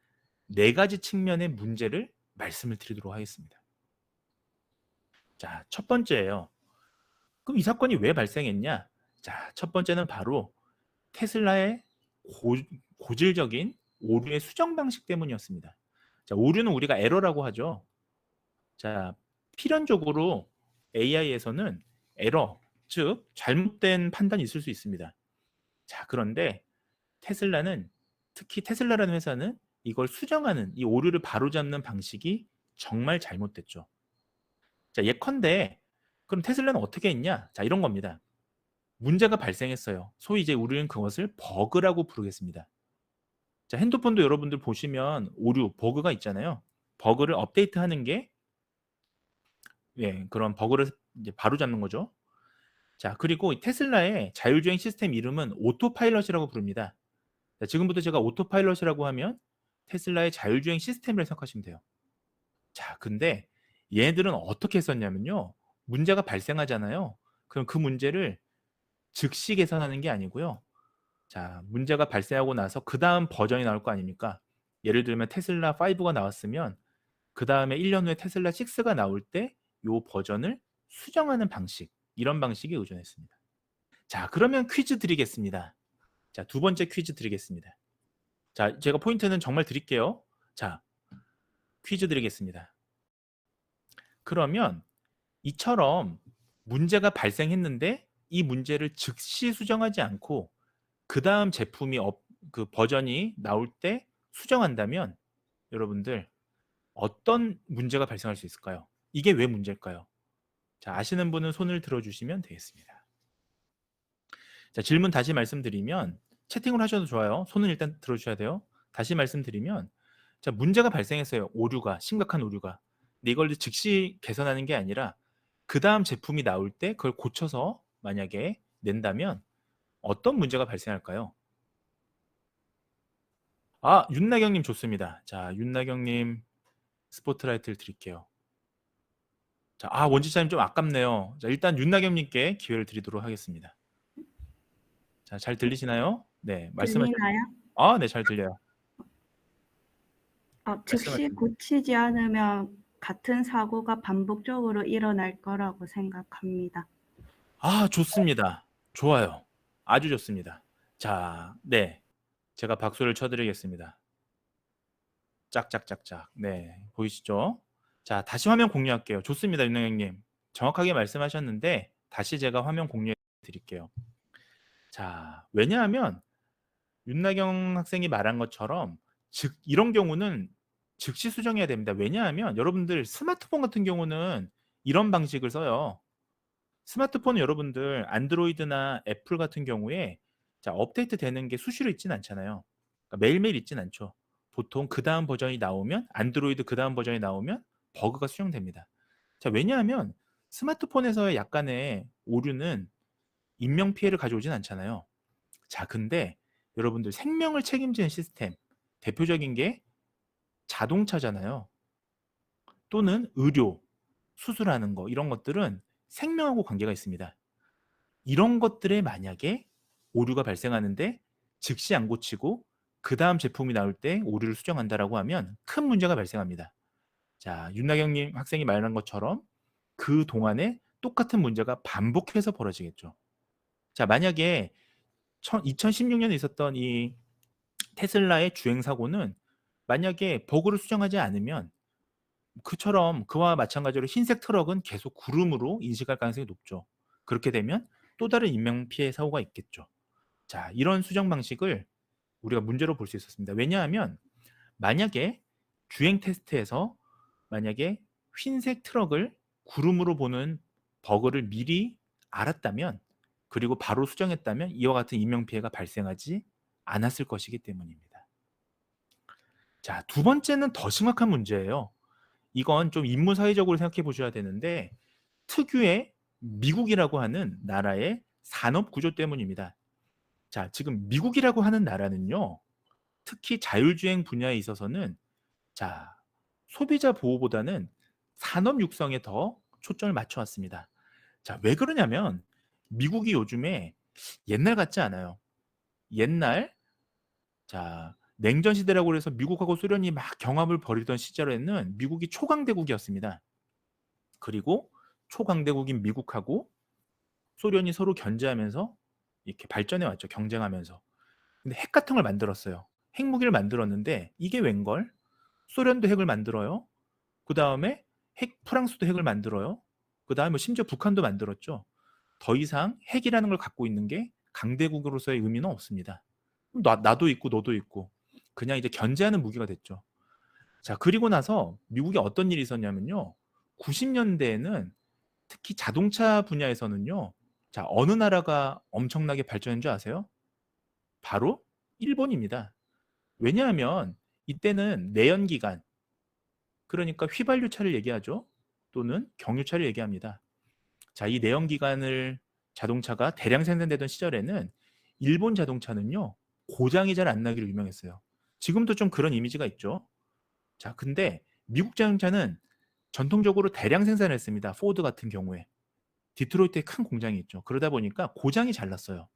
4가지 측면의 문제를 말씀을 드리도록 하겠습니다. 자, 첫 번째예요. 그럼 이 사건이 왜 발생했냐? 자, 첫 번째는 바로 테슬라의 고질적인 오류의 수정 방식 때문이었습니다. 자, 오류는 우리가 에러라고 하죠. 자, 필연적으로 AI에서는 에러, 즉 잘못된 판단이 있을 수 있습니다. 자, 그런데 특히 테슬라라는 회사는 이걸 수정하는 이 오류를 바로잡는 방식이 정말 잘못됐죠. 자, 예컨대 그럼 테슬라는 어떻게 했냐? 자, 이런 겁니다. 문제가 발생했어요. 소위 이제 우리는 그것을 버그라고 부르겠습니다. 자, 핸드폰도 여러분들 보시면 오류, 버그가 있잖아요. 버그를 업데이트하는 게 그런 버그를 이제 바로잡는 거죠. 자, 그리고 테슬라의 자율주행 시스템 이름은 오토파일럿이라고 부릅니다. 자, 지금부터 제가 오토파일럿이라고 하면 테슬라의 자율주행 시스템을 생각하시면 돼요. 자, 근데 얘네들은 어떻게 했었냐면요. 문제가 발생하잖아요. 그럼 그 문제를 즉시 개선하는 게 아니고요. 자, 문제가 발생하고 나서 그 다음 버전이 나올 거 아닙니까? 예를 들면 테슬라 5가 나왔으면 그 다음에 1년 후에 테슬라 6가 나올 때 이 버전을 수정하는 방식, 이런 방식에 의존했습니다. 자, 그러면 퀴즈 드리겠습니다. 자, 두 번째 퀴즈 드리겠습니다. 자, 제가 포인트는 정말 드릴게요. 자, 퀴즈 드리겠습니다. 그러면 이처럼 문제가 발생했는데 이 문제를 즉시 수정하지 않고 그 다음 제품이 그 버전이 나올 때 수정한다면 여러분들 어떤 문제가 발생할 수 있을까요? 이게 왜 문제일까요? 자, 아시는 분은 손을 들어주시면 되겠습니다. 자, 질문 다시 말씀드리면 채팅을 하셔도 좋아요. 손은 일단 들어주셔야 돼요. 다시 말씀드리면 자, 문제가 발생했어요. 심각한 오류가. 근데 이걸 즉시 개선하는 게 아니라 그 다음 제품이 나올 때 그걸 고쳐서 만약에 낸다면 어떤 문제가 발생할까요? 아, 윤나경님 좋습니다. 자, 윤나경님 스포트라이트를 드릴게요. 자, 원지차님 좀 아깝네요. 자, 일단 윤나경님께 기회를 드리도록 하겠습니다. 자, 잘 들리시나요? 네, 말씀하세요. 들리나요? 네, 잘 들려요. 즉시 고치지 않으면 같은 사고가 반복적으로 일어날 거라고 생각합니다. 좋습니다. 좋아요. 아주 좋습니다. 자, 네. 제가 박수를 쳐드리겠습니다. 짝짝짝짝. 네, 보이시죠? 자, 다시 화면 공유할게요. 좋습니다, 윤영님. 정확하게 말씀하셨는데 다시 제가 화면 공유해 드릴게요. 자, 왜냐하면 윤나경 학생이 말한 것처럼 이런 경우는 즉시 수정해야 됩니다. 왜냐하면 여러분들 스마트폰 같은 경우는 이런 방식을 써요. 스마트폰 여러분들 안드로이드나 애플 같은 경우에 자, 업데이트 되는 게 수시로 있진 않잖아요. 그러니까 매일매일 있진 않죠. 보통 그 다음 버전이 나오면 안드로이드 그 다음 버전이 나오면 버그가 수정됩니다. 자, 왜냐하면 스마트폰에서의 약간의 오류는 인명 피해를 가져오진 않잖아요. 자, 근데 여러분들 생명을 책임지는 시스템, 대표적인 게 자동차잖아요. 또는 의료, 수술하는 거, 이런 것들은 생명하고 관계가 있습니다. 이런 것들에 만약에 오류가 발생하는데 즉시 안 고치고 그 다음 제품이 나올 때 오류를 수정한다라고 하면 큰 문제가 발생합니다. 자, 윤나경님 학생이 말한 것처럼 그 동안에 똑같은 문제가 반복해서 벌어지겠죠. 자, 만약에 2016년에 있었던 이 테슬라의 주행 사고는 만약에 버그를 수정하지 않으면 그처럼 그와 마찬가지로 흰색 트럭은 계속 구름으로 인식할 가능성이 높죠. 그렇게 되면 또 다른 인명 피해 사고가 있겠죠. 자, 이런 수정 방식을 우리가 문제로 볼 수 있었습니다. 왜냐하면 만약에 주행 테스트에서 만약에 흰색 트럭을 구름으로 보는 버그를 미리 알았다면 그리고 바로 수정했다면 이와 같은 인명 피해가 발생하지 않았을 것이기 때문입니다. 자, 두 번째는 더 심각한 문제예요. 이건 좀 인문사회적으로 생각해 보셔야 되는데 특유의 미국이라고 하는 나라의 산업 구조 때문입니다. 자, 지금 미국이라고 하는 나라는요. 특히 자율주행 분야에 있어서는 자, 소비자 보호보다는 산업 육성에 더 초점을 맞춰 왔습니다. 자, 왜 그러냐면 미국이 요즘에 옛날 같지 않아요. 옛날 자, 냉전 시대라고 해서 미국하고 소련이 막 경합을 벌이던 시절에는 미국이 초강대국이었습니다. 그리고 초강대국인 미국하고 소련이 서로 견제하면서 이렇게 발전해 왔죠. 경쟁하면서. 근데 핵 같은 걸 만들었어요. 핵무기를 만들었는데 이게 웬걸? 소련도 핵을 만들어요. 그 다음에 프랑스도 핵을 만들어요. 그 다음에 심지어 북한도 만들었죠. 더 이상 핵이라는 걸 갖고 있는 게 강대국으로서의 의미는 없습니다. 나도 있고 너도 있고 그냥 이제 견제하는 무기가 됐죠. 자, 그리고 나서 미국에 어떤 일이 있었냐면요. 90년대에는 특히 자동차 분야에서는요. 자, 어느 나라가 엄청나게 발전한 줄 아세요? 바로 일본입니다. 왜냐하면 이때는 내연기관, 그러니까 휘발유차를 얘기하죠. 또는 경유차를 얘기합니다. 자, 이 내연기관을 자동차가 대량 생산되던 시절에는 일본 자동차는요. 고장이 잘 안 나기로 유명했어요. 지금도 좀 그런 이미지가 있죠. 자, 근데 미국 자동차는 전통적으로 대량 생산을 했습니다. 포드 같은 경우에. 디트로이트에 큰 공장이 있죠. 그러다 보니까 고장이 잘 났어요.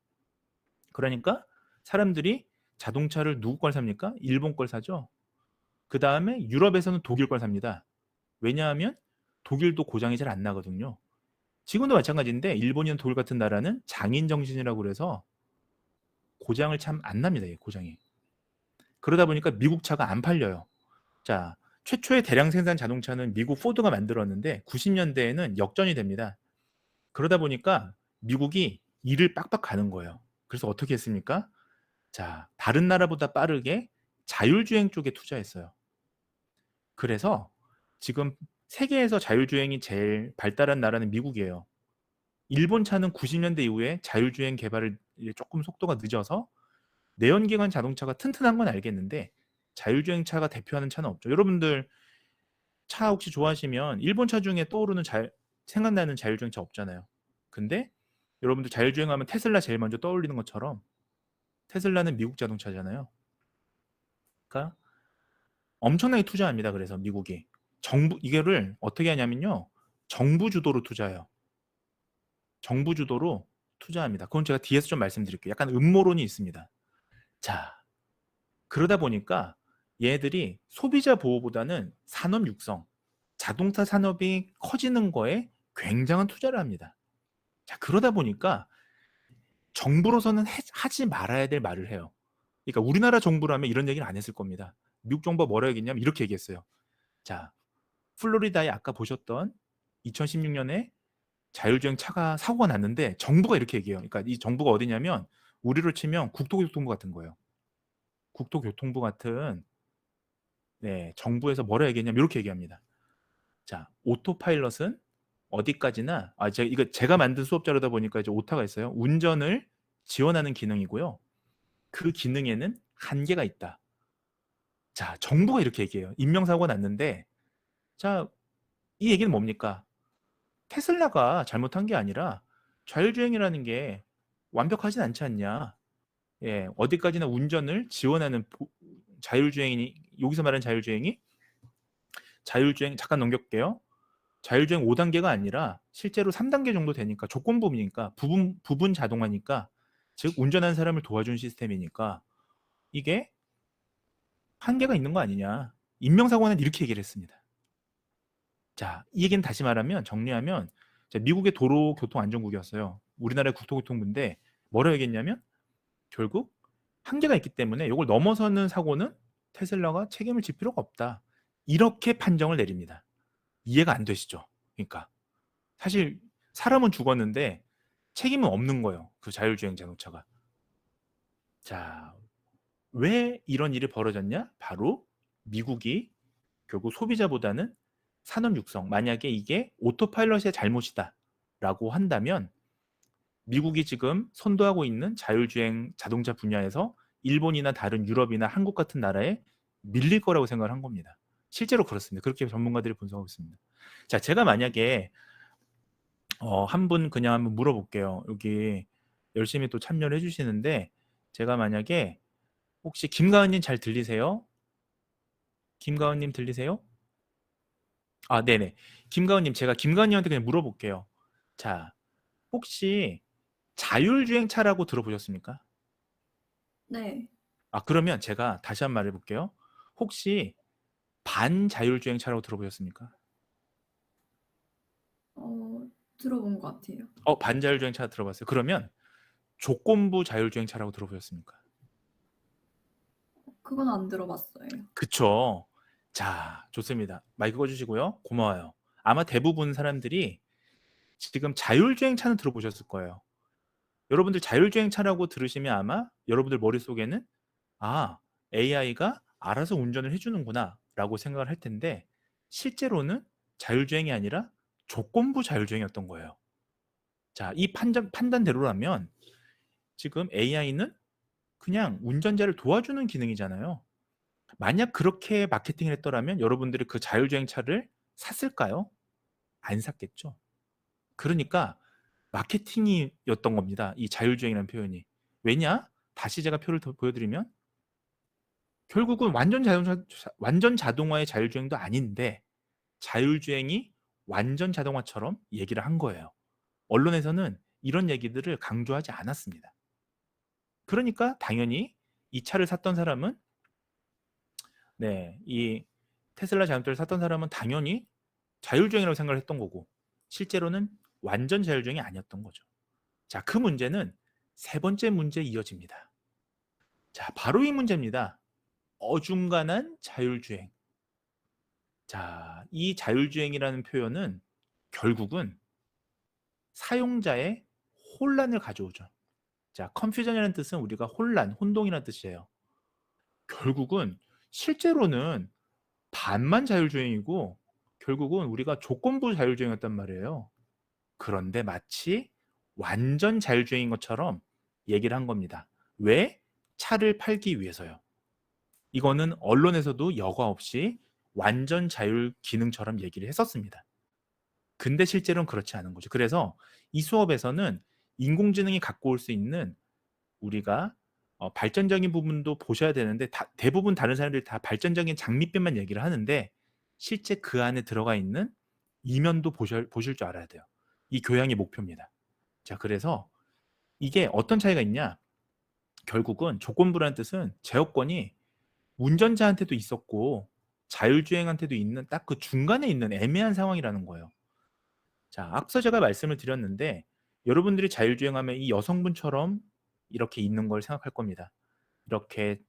그러니까 사람들이 자동차를 누구 걸 삽니까? 일본 걸 사죠. 그 다음에 유럽에서는 독일 걸 삽니다. 왜냐하면 독일도 고장이 잘 안 나거든요. 지금도 마찬가지인데 일본이나 독일 같은 나라는 장인 정신이라고 그래서 고장을 참 안 납니다. 고장이. 그러다 보니까 미국 차가 안 팔려요. 자, 최초의 대량 생산 자동차는 미국 포드가 만들었는데 90년대에는 역전이 됩니다. 그러다 보니까 미국이 일을 빡빡 가는 거예요. 그래서 어떻게 했습니까? 자, 다른 나라보다 빠르게 자율주행 쪽에 투자했어요. 그래서 지금 세계에서 자율주행이 제일 발달한 나라는 미국이에요. 일본 차는 90년대 이후에 자율주행 개발을 조금 속도가 늦어서 내연기관 자동차가 튼튼한 건 알겠는데 자율주행 차가 대표하는 차는 없죠. 여러분들 차 혹시 좋아하시면 일본 차 중에 떠오르는 생각나는 자율주행 차 없잖아요. 근데 여러분들 자율주행하면 테슬라 제일 먼저 떠올리는 것처럼 테슬라는 미국 자동차잖아요. 그러니까 엄청나게 투자합니다. 그래서 미국이 이거를 어떻게 하냐면요. 정부 주도로 투자해요. 정부 주도로 투자합니다. 그건 제가 뒤에서 좀 말씀드릴게요. 약간 음모론이 있습니다. 자, 그러다 보니까 얘들이 소비자 보호보다는 산업 육성, 자동차 산업이 커지는 거에 굉장한 투자를 합니다. 자, 그러다 보니까 정부로서는 하지 말아야 될 말을 해요. 그러니까 우리나라 정부라면 이런 얘기는 안 했을 겁니다. 미국 정부가 뭐라 얘기했냐면 이렇게 얘기했어요. 자, 플로리다에 아까 보셨던 2016년에 자율주행 차가 사고가 났는데 정부가 이렇게 얘기해요. 그러니까 이 정부가 어디냐면 우리로 치면 국토교통부 같은 거예요. 국토교통부 같은 네, 정부에서 뭐라 얘기했냐면 이렇게 얘기합니다. 자, 오토파일럿은 어디까지나 이거 제가 만든 수업 자료다 보니까 이제 오타가 있어요. 운전을 지원하는 기능이고요. 그 기능에는 한계가 있다. 자, 정부가 이렇게 얘기해요. 인명사고가 났는데 자, 이 얘기는 뭡니까? 테슬라가 잘못한 게 아니라 자율주행이라는 게 완벽하진 않지 않냐. 예, 어디까지나 운전을 지원하는 자율주행이, 여기서 말하는 자율주행이 자율주행, 잠깐 넘길게요. 자율주행 5단계가 아니라 실제로 3단계 정도 되니까, 조건부니까, 부분 자동화니까, 즉 운전하는 사람을 도와준 시스템이니까 이게 한계가 있는 거 아니냐. 인명사고는 이렇게 얘기를 했습니다. 자, 이 얘기는 다시 말하면, 정리하면, 자, 미국의 도로교통안전국이었어요. 우리나라의 국토교통부인데 뭐라고 얘기했냐면, 결국 한계가 있기 때문에 이걸 넘어서는 사고는 테슬라가 책임을 질 필요가 없다. 이렇게 판정을 내립니다. 이해가 안 되시죠? 그러니까 사실 사람은 죽었는데 책임은 없는 거예요. 그 자율주행 자동차가. 자, 왜 이런 일이 벌어졌냐? 바로 미국이 결국 소비자보다는 산업 육성, 만약에 이게 오토파일럿의 잘못이다 라고 한다면 미국이 지금 선도하고 있는 자율주행 자동차 분야에서 일본이나 다른 유럽이나 한국 같은 나라에 밀릴 거라고 생각을 한 겁니다. 실제로 그렇습니다. 그렇게 전문가들이 분석하고 있습니다. 자, 제가 만약에 한 분 그냥 한번 물어볼게요. 여기 열심히 또 참여를 해주시는데, 제가 만약에 혹시 김가은님 잘 들리세요? 김가은님 들리세요? 아, 네네. 김가은님, 제가 김가은님한테 그냥 물어볼게요. 자, 혹시 자율주행차라고 들어보셨습니까? 네. 아, 그러면 제가 다시 한 번 말해볼게요. 혹시 반자율주행차라고 들어보셨습니까? 들어본 것 같아요. 반자율주행차 들어봤어요. 그러면 조건부 자율주행차라고 들어보셨습니까? 그건 안 들어봤어요. 그쵸. 자, 좋습니다. 마이크 꺼주시고요. 고마워요. 아마 대부분 사람들이 지금 자율주행차는 들어보셨을 거예요. 여러분들 자율주행차라고 들으시면 아마 여러분들 머릿속에는 AI가 알아서 운전을 해주는구나 라고 생각을 할 텐데, 실제로는 자율주행이 아니라 조건부 자율주행이었던 거예요. 자, 이 판단대로라면 지금 AI는 그냥 운전자를 도와주는 기능이잖아요. 만약 그렇게 마케팅을 했더라면 여러분들이 그 자율주행차를 샀을까요? 안 샀겠죠. 그러니까 마케팅이었던 겁니다. 이 자율주행이라는 표현이. 왜냐? 다시 제가 표를 더 보여드리면, 결국은 완전 자동화의 자율주행도 아닌데 자율주행이 완전 자동화처럼 얘기를 한 거예요. 언론에서는 이런 얘기들을 강조하지 않았습니다. 그러니까 당연히 이 차를 샀던 사람은, 이 테슬라 자동차를 샀던 사람은 당연히 자율주행이라고 생각을 했던 거고, 실제로는 완전 자율주행이 아니었던 거죠. 자, 그 문제는 세 번째 문제에 이어집니다. 자, 바로 이 문제입니다. 어중간한 자율주행. 자, 이 자율주행이라는 표현은 결국은 사용자의 혼란을 가져오죠. 자, 컨퓨전이라는 뜻은 우리가 혼란, 혼동이라는 뜻이에요. 결국은 실제로는 반만 자율주행이고 결국은 우리가 조건부 자율주행이었단 말이에요. 그런데 마치 완전 자율주행인 것처럼 얘기를 한 겁니다. 왜? 차를 팔기 위해서요. 이거는 언론에서도 여과 없이 완전 자율 기능처럼 얘기를 했었습니다. 근데 실제로는 그렇지 않은 거죠. 그래서 이 수업에서는 인공지능이 갖고 올 수 있는, 우리가 발전적인 부분도 보셔야 되는데, 대부분 다른 사람들이 다 발전적인 장밋빛만 얘기를 하는데 실제 그 안에 들어가 있는 이면도 보실 줄 알아야 돼요. 이 교양이 목표입니다. 자, 그래서 이게 어떤 차이가 있냐? 결국은 조건부라는 뜻은 제어권이 운전자한테도 있었고 자율주행한테도 있는 딱 그 중간에 있는 애매한 상황이라는 거예요. 자, 앞서 제가 말씀을 드렸는데 여러분들이 자율주행하면 이 여성분처럼 이렇게 있는 걸 생각할 겁니다. 이렇게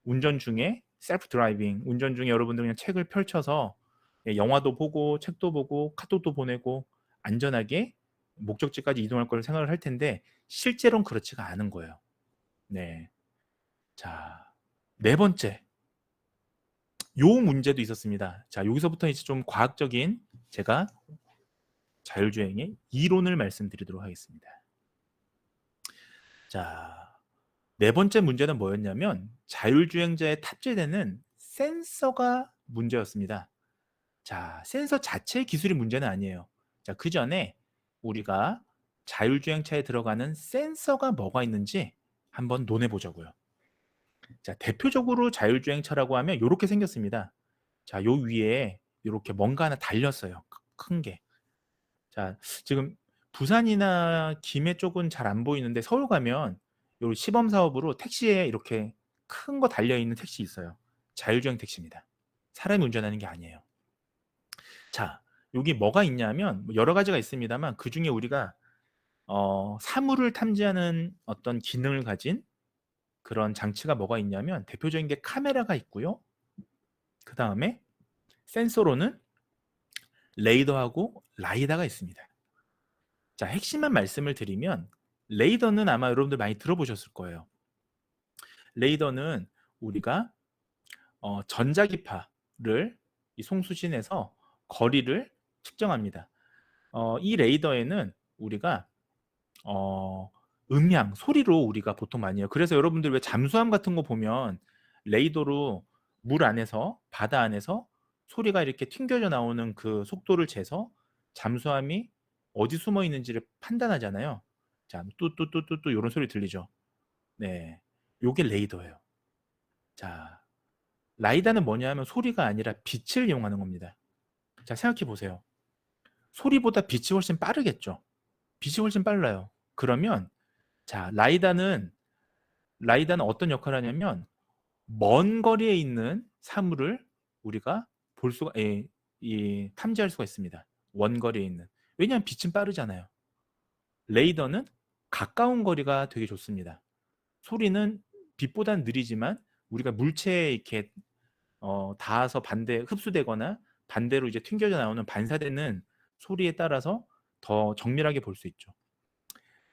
운전 중에 셀프 드라이빙, 운전 중에 여러분들 그냥 책을 펼쳐서 영화도 보고 책도 보고 카톡도 보내고 안전하게 목적지까지 이동할 걸 생각을 할 텐데 실제로는 그렇지가 않은 거예요. 네. 자, 네 번째. 요 문제도 있었습니다. 자, 여기서부터 이제 좀 과학적인 제가 자율주행의 이론을 말씀드리도록 하겠습니다. 자, 네 번째 문제는 뭐였냐면 자율주행자에 탑재되는 센서가 문제였습니다. 자, 센서 자체의 기술이 문제는 아니에요. 자, 그 전에 우리가 자율주행차에 들어가는 센서가 뭐가 있는지 한번 논해 보자고요. 자, 대표적으로 자율주행차라고 하면 요렇게 생겼습니다. 자, 요 위에 요렇게 뭔가 하나 달렸어요. 큰 게. 자, 지금 부산이나 김해 쪽은 잘 안 보이는데 서울 가면 요 시범 사업으로 택시에 이렇게 큰 거 달려 있는 택시 있어요. 자율주행 택시입니다. 사람이 운전하는 게 아니에요. 자, 여기 뭐가 있냐면 뭐 여러 가지가 있습니다만 그중에 우리가 사물을 탐지하는 어떤 기능을 가진 그런 장치가 뭐가 있냐면 대표적인 게 카메라가 있고요. 그 다음에 센서로는 레이더하고 라이다가 있습니다. 자, 핵심만 말씀을 드리면 레이더는 아마 여러분들 많이 들어보셨을 거예요. 레이더는 우리가 전자기파를 이 송수신해서 거리를 측정합니다. 이 레이더에는 우리가 음향, 소리로 우리가 보통 많이 해요. 그래서 여러분들 왜 잠수함 같은 거 보면 레이더로 물 안에서, 바다 안에서 소리가 이렇게 튕겨져 나오는 그 속도를 재서 잠수함이 어디 숨어 있는지를 판단하잖아요. 자, 뚜뚜뚜뚜뚜 이런 소리 들리죠? 네, 요게 레이더예요. 자, 라이다는 뭐냐 하면 소리가 아니라 빛을 이용하는 겁니다. 자, 생각해 보세요. 소리보다 빛이 훨씬 빠르겠죠? 빛이 훨씬 빨라요. 그러면 자, 라이다는 어떤 역할을 하냐면 먼 거리에 있는 사물을 우리가 볼 수가 탐지할 수가 있습니다. 원거리에 있는. 왜냐하면 빛은 빠르잖아요. 레이더는 가까운 거리가 되게 좋습니다. 소리는 빛보다는 느리지만 우리가 물체에 이렇게 닿아서 흡수되거나 반대로 이제 튕겨져 나오는 반사되는 소리에 따라서 더 정밀하게 볼 수 있죠.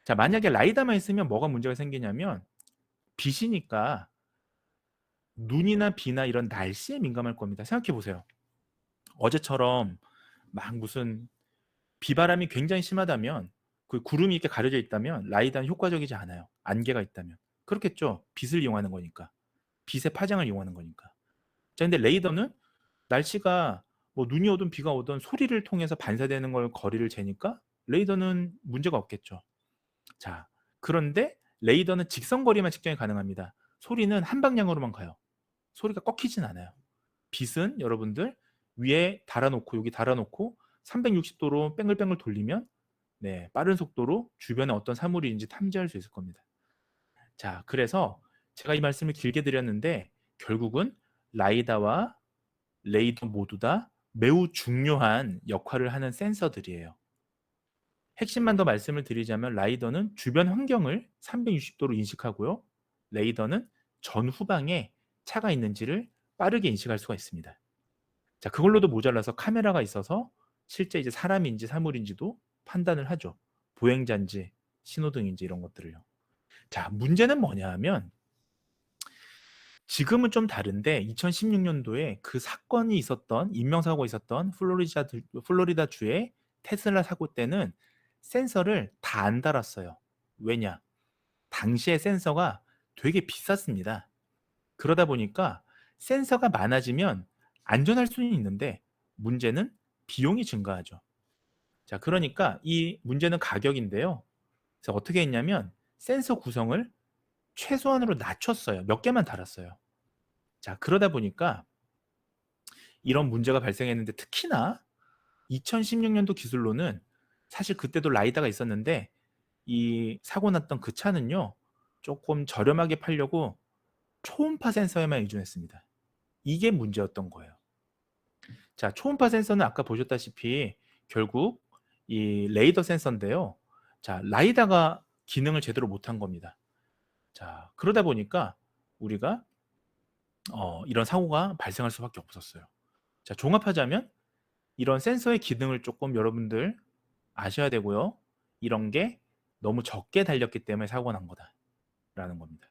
자, 만약에 라이다만 있으면 뭐가 문제가 생기냐면 빛이니까 눈이나 비나 이런 날씨에 민감할 겁니다. 생각해 보세요. 어제처럼 막 무슨 비바람이 굉장히 심하다면 그 구름이 이렇게 가려져 있다면 라이다는 효과적이지 않아요. 안개가 있다면. 그렇겠죠. 빛을 이용하는 거니까. 빛의 파장을 이용하는 거니까. 자, 근데 레이더는 날씨가 뭐 눈이 오든 비가 오든 소리를 통해서 반사되는 걸 거리를 재니까 레이더는 문제가 없겠죠. 자, 그런데 레이더는 직선거리만 측정이 가능합니다. 소리는 한 방향으로만 가요. 소리가 꺾이진 않아요. 빛은 여러분들 위에 달아놓고 여기 달아놓고 360도로 뺑글뺑글 돌리면 네, 빠른 속도로 주변에 어떤 사물인지 탐지할 수 있을 겁니다. 자, 그래서 제가 이 말씀을 길게 드렸는데 결국은 라이다와 레이더 모두 다 매우 중요한 역할을 하는 센서들이에요. 핵심만 더 말씀을 드리자면 라이더는 주변 환경을 360도로 인식하고요. 레이더는 전후방에 차가 있는지를 빠르게 인식할 수가 있습니다. 자, 그걸로도 모자라서 카메라가 있어서 실제 이제 사람인지 사물인지도 판단을 하죠. 보행자인지 신호등인지 이런 것들을요. 자, 문제는 뭐냐 하면 지금은 좀 다른데 2016년도에 그 사건이 있었던 인명사고가 있었던 플로리다 주의 테슬라 사고 때는 센서를 다 안 달았어요. 왜냐? 당시에 센서가 되게 비쌌습니다. 그러다 보니까 센서가 많아지면 안전할 수는 있는데 문제는 비용이 증가하죠. 자, 그러니까 이 문제는 가격인데요. 그래서 어떻게 했냐면 센서 구성을 최소한으로 낮췄어요. 몇 개만 달았어요. 자, 그러다 보니까 이런 문제가 발생했는데 특히나 2016년도 기술로는 사실 그때도 라이다가 있었는데 이 사고 났던 그 차는요. 조금 저렴하게 팔려고 초음파 센서에만 의존했습니다. 이게 문제였던 거예요. 자, 초음파 센서는 아까 보셨다시피 결국 이 레이더 센서인데요. 자, 라이다가 기능을 제대로 못한 겁니다. 자, 그러다 보니까 우리가 이런 사고가 발생할 수밖에 없었어요. 자, 종합하자면 이런 센서의 기능을 조금 여러분들 아셔야 되고요. 이런 게 너무 적게 달렸기 때문에 사고가 난 거다라는 겁니다.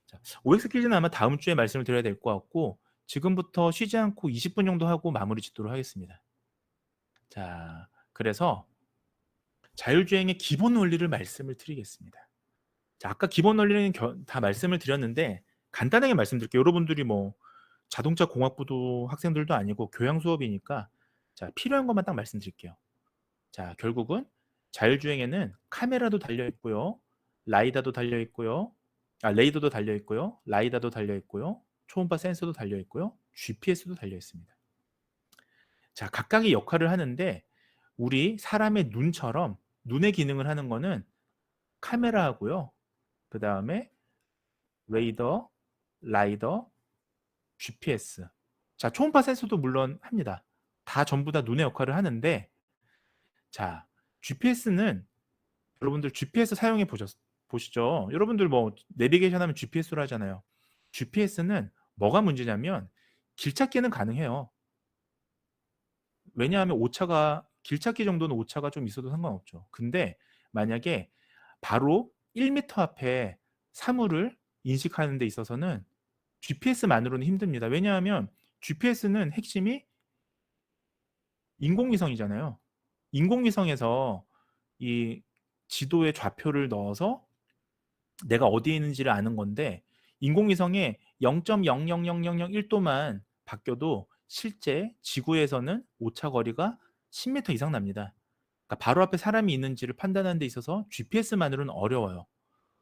자, OX 퀴즈는 아마 다음 주에 말씀을 드려야 될 것 같고 지금부터 쉬지 않고 20분 정도 하고 마무리 짓도록 하겠습니다. 자, 그래서 자율주행의 기본 원리를 말씀을 드리겠습니다. 자, 아까 기본 원리는 다 말씀을 드렸는데 간단하게 말씀드릴게요. 여러분들이 뭐 자동차 공학부도 학생들도 아니고 교양 수업이니까 자, 필요한 것만 딱 말씀드릴게요. 자, 결국은 자율주행에는 카메라도 달려 있고요. 라이다도 달려 있고요. 레이더도 달려 있고요. 라이다도 달려 있고요. 초음파 센서도 달려 있고요. GPS도 달려 있습니다. 자, 각각의 역할을 하는데 우리 사람의 눈처럼 눈의 기능을 하는 거는 카메라하고요. 그 다음에 레이더, 라이더, GPS. 자, 초음파 센서도 물론 합니다. 다 전부 다 눈의 역할을 하는데, 자, GPS는 여러분들 GPS 사용해 보시죠. 여러분들 뭐 내비게이션 하면 GPS로 하잖아요. GPS는 뭐가 문제냐면 길찾기는 가능해요. 왜냐하면 오차가 길찾기 정도는 오차가 좀 있어도 상관없죠. 근데 만약에 바로 1m 앞에 사물을 인식하는 데 있어서는 GPS만으로는 힘듭니다. 왜냐하면 GPS는 핵심이 인공위성이잖아요. 인공위성에서 이 지도에 좌표를 넣어서 내가 어디에 있는지를 아는 건데 인공위성에 0.0000001도만 바뀌어도 실제 지구에서는 오차 거리가 10m 이상 납니다. 그러니까 바로 앞에 사람이 있는지를 판단하는 데 있어서 GPS만으로는 어려워요.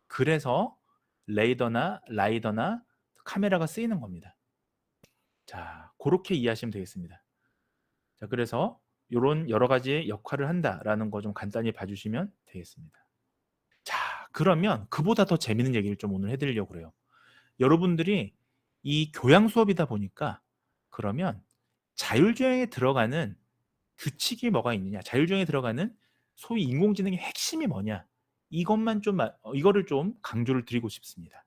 그래서 레이더나 라이더나 카메라가 쓰이는 겁니다. 자, 그렇게 이해하시면 되겠습니다. 자, 그래서 이런 여러 가지 역할을 한다라는 거 좀 간단히 봐주시면 되겠습니다. 자, 그러면 그보다 더 재밌는 얘기를 좀 오늘 해드리려고 그래요. 여러분들이 이 교양 수업이다 보니까 그러면 자율주행에 들어가는 규칙이 뭐가 있느냐, 자율주행에 들어가는 소위 인공지능의 핵심이 뭐냐, 이거를 좀 강조를 드리고 싶습니다.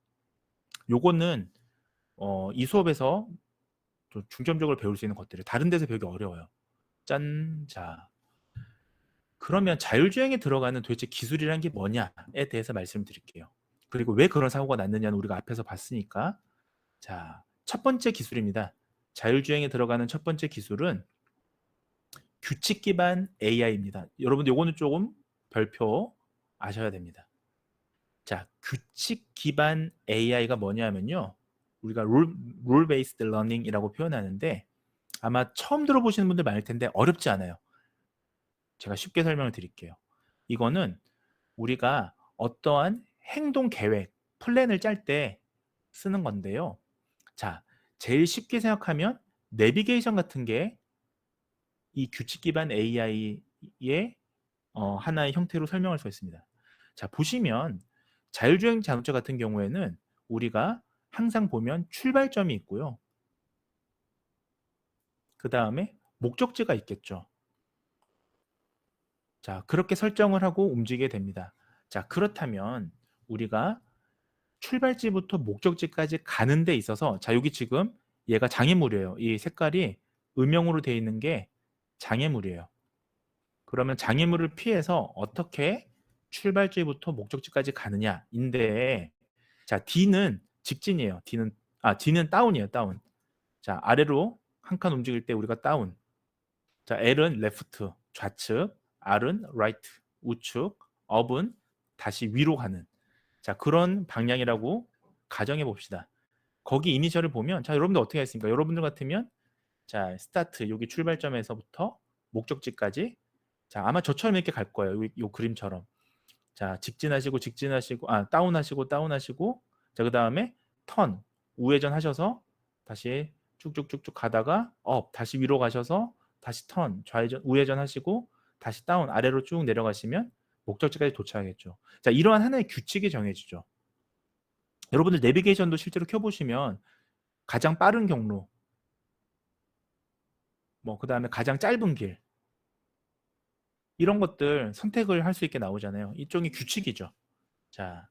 요거는 이 수업에서 좀 중점적으로 배울 수 있는 것들을 다른 데서 배우기 어려워요. 짠. 자, 그러면 자율주행에 들어가는 도대체 기술이란 게 뭐냐에 대해서 말씀드릴게요. 그리고 왜 그런 사고가 났느냐는 우리가 앞에서 봤으니까. 자, 첫 번째 기술입니다. 자율주행에 들어가는 첫 번째 기술은 규칙 기반 AI입니다. 여러분들 요거는 조금 별표 아셔야 됩니다. 자, 규칙 기반 AI가 뭐냐면요. 우리가 룰 베이스드 러닝이라고 표현하는데 아마 처음 들어보시는 분들 많을 텐데 어렵지 않아요. 제가 쉽게 설명을 드릴게요. 이거는 우리가 어떠한 행동 계획, 플랜을 짤 때 쓰는 건데요. 자, 제일 쉽게 생각하면 내비게이션 같은 게 이 규칙 기반 AI의 하나의 형태로 설명할 수 있습니다. 자, 보시면 자율주행 자동차 같은 경우에는 우리가 항상 보면 출발점이 있고요. 그 다음에 목적지가 있겠죠. 자, 그렇게 설정을 하고 움직이게 됩니다. 자, 그렇다면 우리가 출발지부터 목적지까지 가는 데 있어서, 자, 여기 지금 얘가 장애물이에요. 이 색깔이 음영으로 되어 있는 게 장애물이에요. 그러면 장애물을 피해서 어떻게 출발지부터 목적지까지 가느냐인데, 자, D는 직진이에요. D는 다운이에요. 다운. 자, 아래로 한 칸 움직일 때 우리가 다운. 자, L은 레프트, 좌측, R은 라이트, 우측, 업은 다시 위로 가는, 자, 그런 방향이라고 가정해 봅시다. 거기 이니셜을 보면, 자, 여러분들 어떻게 하겠습니까? 여러분들 같으면, 자, 스타트, 여기 출발점에서부터 목적지까지, 자, 아마 저처럼 이렇게 갈 거예요. 요 그림처럼. 자, 직진하시고, 다운하시고, 다운하시고, 자, 그 다음에 턴, 우회전 하셔서 다시 쭉쭉쭉쭉 가다가 업, 다시 위로 가셔서 다시 턴, 우회전 하시고 다시 다운, 아래로 쭉 내려가시면 목적지까지 도착하겠죠. 자, 이러한 하나의 규칙이 정해지죠. 여러분들 내비게이션도 실제로 켜보시면 가장 빠른 경로, 뭐 그 다음에 가장 짧은 길, 이런 것들 선택을 할 수 있게 나오잖아요. 이쪽이 규칙이죠. 자,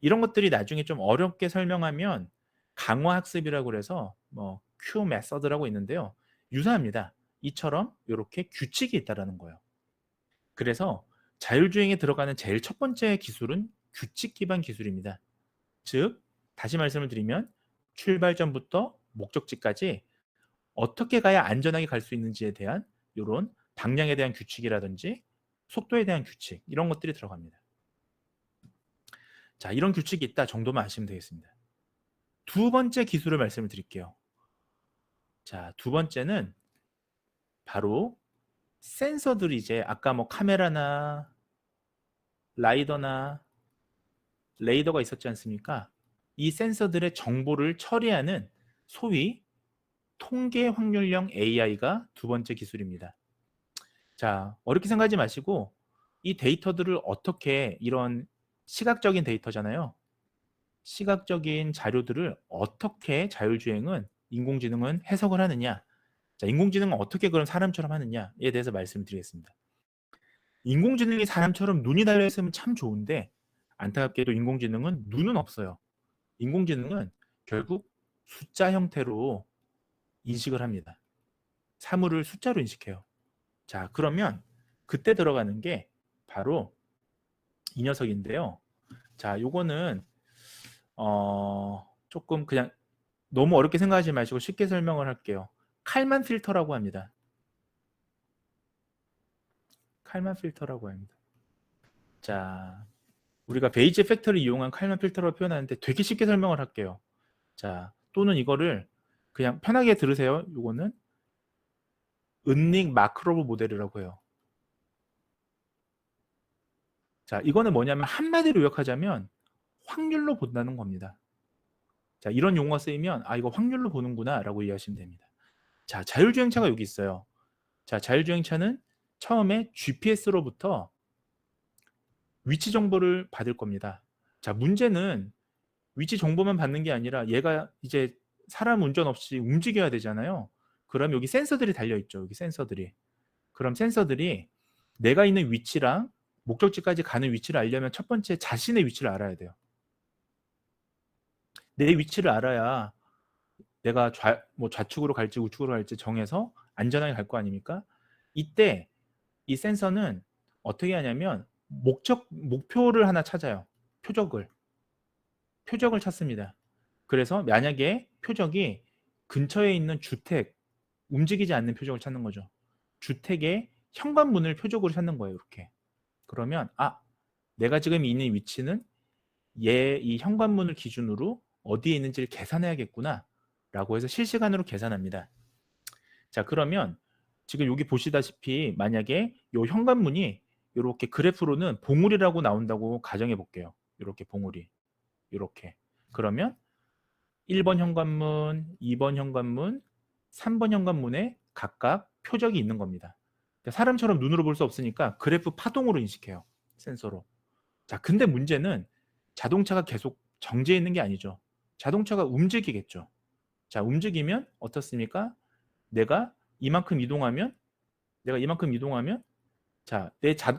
이런 것들이 나중에 좀 어렵게 설명하면 강화학습이라고 그래서 뭐 Q 메서드라고 있는데요. 유사합니다. 이처럼 이렇게 규칙이 있다라는 거예요. 그래서 자율주행에 들어가는 제일 첫 번째 기술은 규칙 기반 기술입니다. 즉, 다시 말씀을 드리면 출발점부터 목적지까지 어떻게 가야 안전하게 갈 수 있는지에 대한 이런 방향에 대한 규칙이라든지 속도에 대한 규칙, 이런 것들이 들어갑니다. 자, 이런 규칙이 있다 정도만 아시면 되겠습니다. 두 번째 기술을 말씀을 드릴게요. 자, 두 번째는 바로 센서들이 이제 아까 뭐 카메라나 라이더나 레이더가 있었지 않습니까? 이 센서들의 정보를 처리하는 소위 통계 확률형 AI가 두 번째 기술입니다. 자, 어렵게 생각하지 마시고 이 데이터들을 어떻게 이런 시각적인 데이터잖아요. 시각적인 자료들을 어떻게 자율주행은 인공지능은 해석을 하느냐. 자, 인공지능은 어떻게 그런 사람처럼 하느냐에 대해서 말씀드리겠습니다. 인공지능이 사람처럼 눈이 달려있으면 참 좋은데 안타깝게도 인공지능은 눈은 없어요. 인공지능은 결국 숫자 형태로 인식을 합니다. 사물을 숫자로 인식해요. 자, 그러면 그때 들어가는 게 바로 이 녀석인데요. 자, 요거는 조금 그냥 너무 어렵게 생각하지 마시고 쉽게 설명을 할게요. 칼만 필터라고 합니다. 칼만 필터라고 합니다. 자, 우리가 베이지 팩터를 이용한 칼만 필터로 표현하는데 되게 쉽게 설명을 할게요. 자, 또는 이거를 그냥 편하게 들으세요. 요거는 은닉 마크로브 모델이라고 해요. 자, 이거는 뭐냐면 한마디로 요약하자면 확률로 본다는 겁니다. 자, 이런 용어가 쓰이면 아, 이거 확률로 보는구나 라고 이해하시면 됩니다. 자, 자율주행차가 여기 있어요. 자, 자율주행차는 처음에 GPS로부터 위치 정보를 받을 겁니다. 자, 문제는 위치 정보만 받는 게 아니라 얘가 이제 사람 운전 없이 움직여야 되잖아요. 그럼 여기 센서들이 달려있죠. 여기 센서들이. 그럼 센서들이 내가 있는 위치랑 목적지까지 가는 위치를 알려면 첫 번째 자신의 위치를 알아야 돼요. 내 위치를 알아야 내가 좌측으로 갈지 우측으로 갈지 정해서 안전하게 갈 거 아닙니까? 이때 이 센서는 어떻게 하냐면 목표를 하나 찾아요. 표적을 찾습니다. 그래서 만약에 표적이 근처에 있는 주택, 움직이지 않는 표적을 찾는 거죠. 주택의 현관문을 표적으로 찾는 거예요. 이렇게. 그러면 아, 내가 지금 있는 위치는 이 현관문을 기준으로 어디에 있는지를 계산해야겠구나 라고 해서 실시간으로 계산합니다. 자, 그러면 지금 여기 보시다시피 만약에 이 현관문이 이렇게 그래프로는 봉우리라고 나온다고 가정해 볼게요. 이렇게 봉우리. 이렇게. 그러면 1번 현관문, 2번 현관문, 3번 현관문에 각각 표적이 있는 겁니다. 그러니까 사람처럼 눈으로 볼 수 없으니까 그래프 파동으로 인식해요. 센서로. 자, 근데 문제는 자동차가 계속 정지해 있는 게 아니죠. 자동차가 움직이겠죠. 자, 움직이면 어떻습니까? 내가 이만큼 이동하면 자,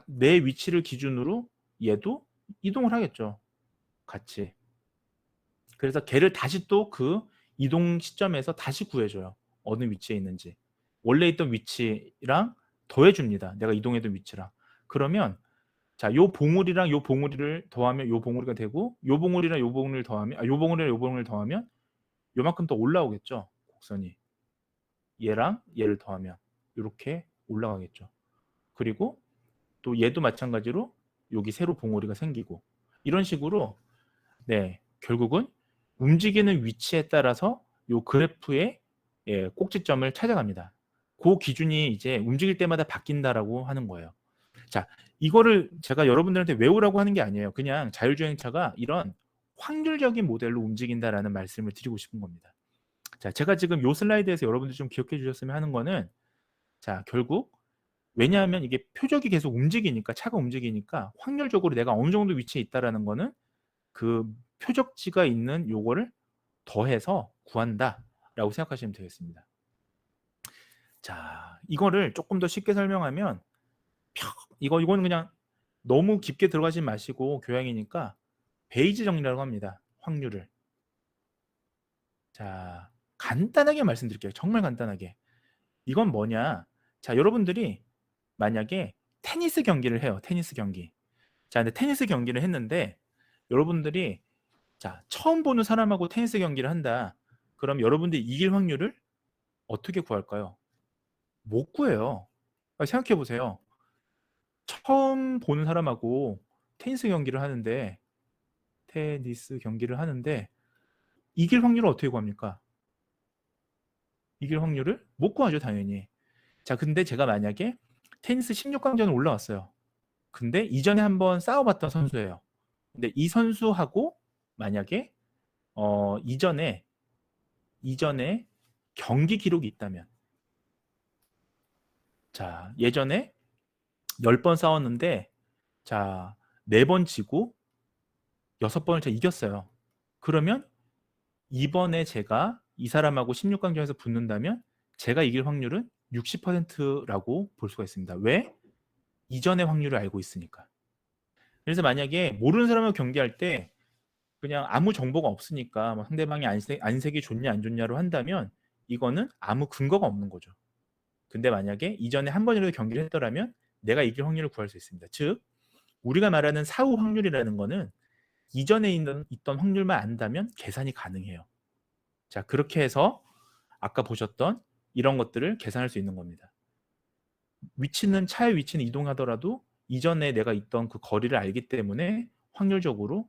내 위치를 기준으로 얘도 이동을 하겠죠. 같이. 그래서 걔를 다시 또 그 이동 시점에서 다시 구해줘요. 어느 위치에 있는지. 원래 있던 위치랑 더해줍니다. 내가 이동했던 위치랑. 그러면 자, 요 봉우리랑 요 봉우리를 더하면 요 봉우리가 되고 요 봉우리랑 요 봉우리를 더하면 요 봉우리랑 요 봉우리를 더하면 요만큼 더 올라오겠죠. 곡선이. 얘랑 얘를 더하면 이렇게 올라가겠죠. 그리고 또 얘도 마찬가지로 여기 새로 봉우리가 생기고 이런 식으로 네, 결국은 움직이는 위치에 따라서 요 그래프의 꼭지점을 찾아갑니다. 그 기준이 이제 움직일 때마다 바뀐다라고 하는 거예요. 자, 이거를 제가 여러분들한테 외우라고 하는 게 아니에요. 그냥 자율주행차가 이런 확률적인 모델로 움직인다라는 말씀을 드리고 싶은 겁니다. 자, 제가 지금 요 슬라이드에서 여러분들 좀 기억해 주셨으면 하는 거는 자, 결국 왜냐하면 이게 표적이 계속 움직이니까 차가 움직이니까 확률적으로 내가 어느 정도 위치에 있다라는 거는 그 표적지가 있는 요거를 더해서 구한다라고 생각하시면 되겠습니다. 자, 이거를 조금 더 쉽게 설명하면 이거는 그냥 너무 깊게 들어가지 마시고 교양이니까 베이지 정리라고 합니다. 확률을. 자, 간단하게 말씀드릴게요. 정말 간단하게. 이건 뭐냐? 자, 여러분들이 만약에 테니스 경기를 해요. 테니스 경기. 자, 근데 테니스 경기를 했는데 여러분들이 자, 처음 보는 사람하고 테니스 경기를 한다. 그럼 여러분들이 이길 확률을 어떻게 구할까요? 못 구해요. 생각해 보세요. 처음 보는 사람하고 테니스 경기를 하는데 이길 확률을 어떻게 구합니까? 이길 확률을 못 구하죠, 당연히. 자, 근데 제가 만약에 테니스 16강전에 올라왔어요. 근데 이전에 한번 싸워봤던 선수예요. 근데 이 선수하고 만약에 이전에 경기 기록이 있다면, 자, 예전에 10번 싸웠는데, 자, 4번 지고 6번을 제가 이겼어요. 그러면 이번에 제가 이 사람하고 16강전에서 붙는다면 제가 이길 확률은 60%라고 볼 수가 있습니다. 왜? 이전의 확률을 알고 있으니까. 그래서 만약에 모르는 사람하고 경기할 때 그냥 아무 정보가 없으니까 뭐 상대방이 안색이 좋냐 안 좋냐로 한다면 이거는 아무 근거가 없는 거죠. 근데 만약에 이전에 한 번이라도 경기를 했더라면 내가 이길 확률을 구할 수 있습니다. 즉 우리가 말하는 사후 확률이라는 거는 이전에 있던 확률만 안다면 계산이 가능해요. 자, 그렇게 해서 아까 보셨던 이런 것들을 계산할 수 있는 겁니다. 차의 위치는 이동하더라도 이전에 내가 있던 그 거리를 알기 때문에 확률적으로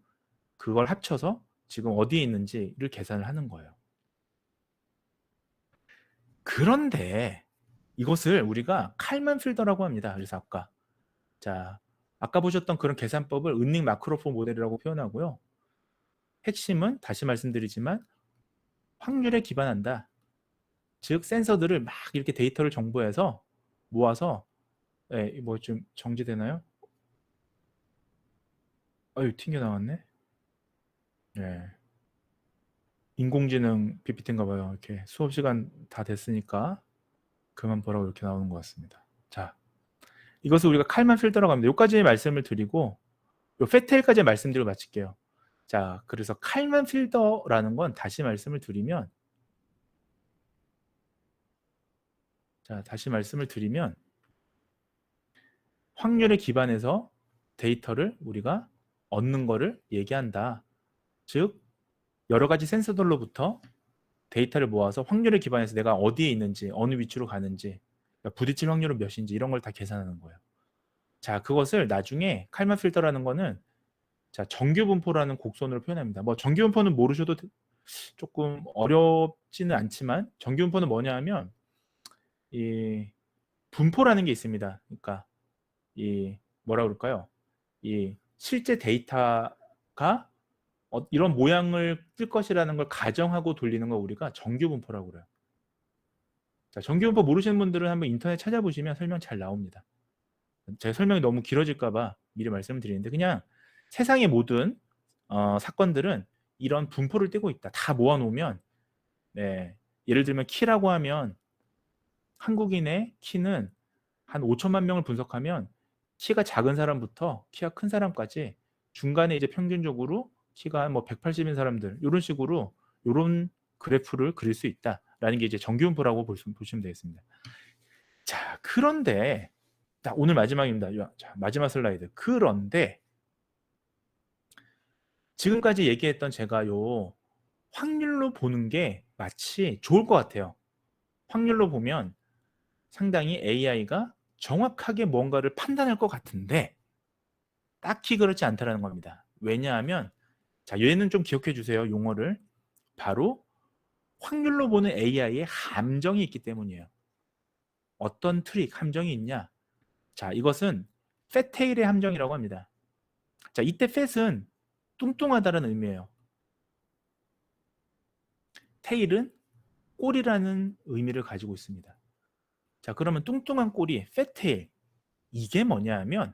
그걸 합쳐서 지금 어디에 있는지를 계산을 하는 거예요. 그런데 이것을 우리가 칼만 필더라고 합니다. 그래서 아까 보셨던 그런 계산법을 은닉 마크로포 모델이라고 표현하고요. 핵심은 다시 말씀드리지만 확률에 기반한다. 즉 센서들을 막 이렇게 데이터를 정보해서 모아서 뭐 좀 정지되나요? 아유 튕겨 나왔네. 네. 인공지능 PPT인가 봐요. 이렇게 수업 시간 다 됐으니까 그만 보라고 이렇게 나오는 것 같습니다. 자, 이것을 우리가 칼만 필더라고 합니다. 여기까지 말씀을 드리고 요 페텔까지 말씀드리고 마칠게요. 자, 그래서 칼만 필더라는 건 다시 말씀을 드리면 확률에 기반해서 데이터를 우리가 얻는 거를 얘기한다. 즉 여러 가지 센서들로부터 데이터를 모아서 확률에 기반해서 내가 어디에 있는지 어느 위치로 가는지 부딪힐 확률은 몇인지 이런 걸 다 계산하는 거예요. 자, 그것을 나중에 칼만 필터라는 거는 자, 정규분포라는 곡선으로 표현합니다. 뭐 정규분포는 모르셔도 조금 어렵지는 않지만 정규분포는 뭐냐 하면 이 분포라는 게 있습니다. 그러니까 이 뭐라 그럴까요? 이 실제 데이터가 이런 모양을 뜰 것이라는 걸 가정하고 돌리는 걸 우리가 정규분포라고 그래요. 자, 정규분포 모르시는 분들은 한번 인터넷 찾아보시면 설명 잘 나옵니다. 제가 설명이 너무 길어질까봐 미리 말씀을 드리는데 그냥 세상의 모든 사건들은 이런 분포를 띠고 있다. 다 모아놓으면 예를 들면 키라고 하면 한국인의 키는 한 5천만 명을 분석하면 키가 작은 사람부터 키가 큰 사람까지 중간에 이제 평균적으로 키가 뭐 180인 사람들 이런 식으로 이런 그래프를 그릴 수 있다라는 게 이제 정규분포라고 보시면 되겠습니다. 자, 그런데 오늘 마지막입니다. 자, 마지막 슬라이드. 그런데 지금까지 얘기했던 제가 요 확률로 보는 게 마치 좋을 것 같아요. 확률로 보면 상당히 AI가 정확하게 뭔가를 판단할 것 같은데 딱히 그렇지 않다는 겁니다. 왜냐하면 자, 얘는 좀 기억해 주세요. 용어를. 바로 확률로 보는 AI의 함정이 있기 때문이에요. 어떤 트릭, 함정이 있냐? 자, 이것은 패테일의 함정이라고 합니다. 자, 이때 팻은 뚱뚱하다는 의미예요. 테일은 꼬리라는 의미를 가지고 있습니다. 자, 그러면 뚱뚱한 꼬리, 패테일. 이게 뭐냐 하면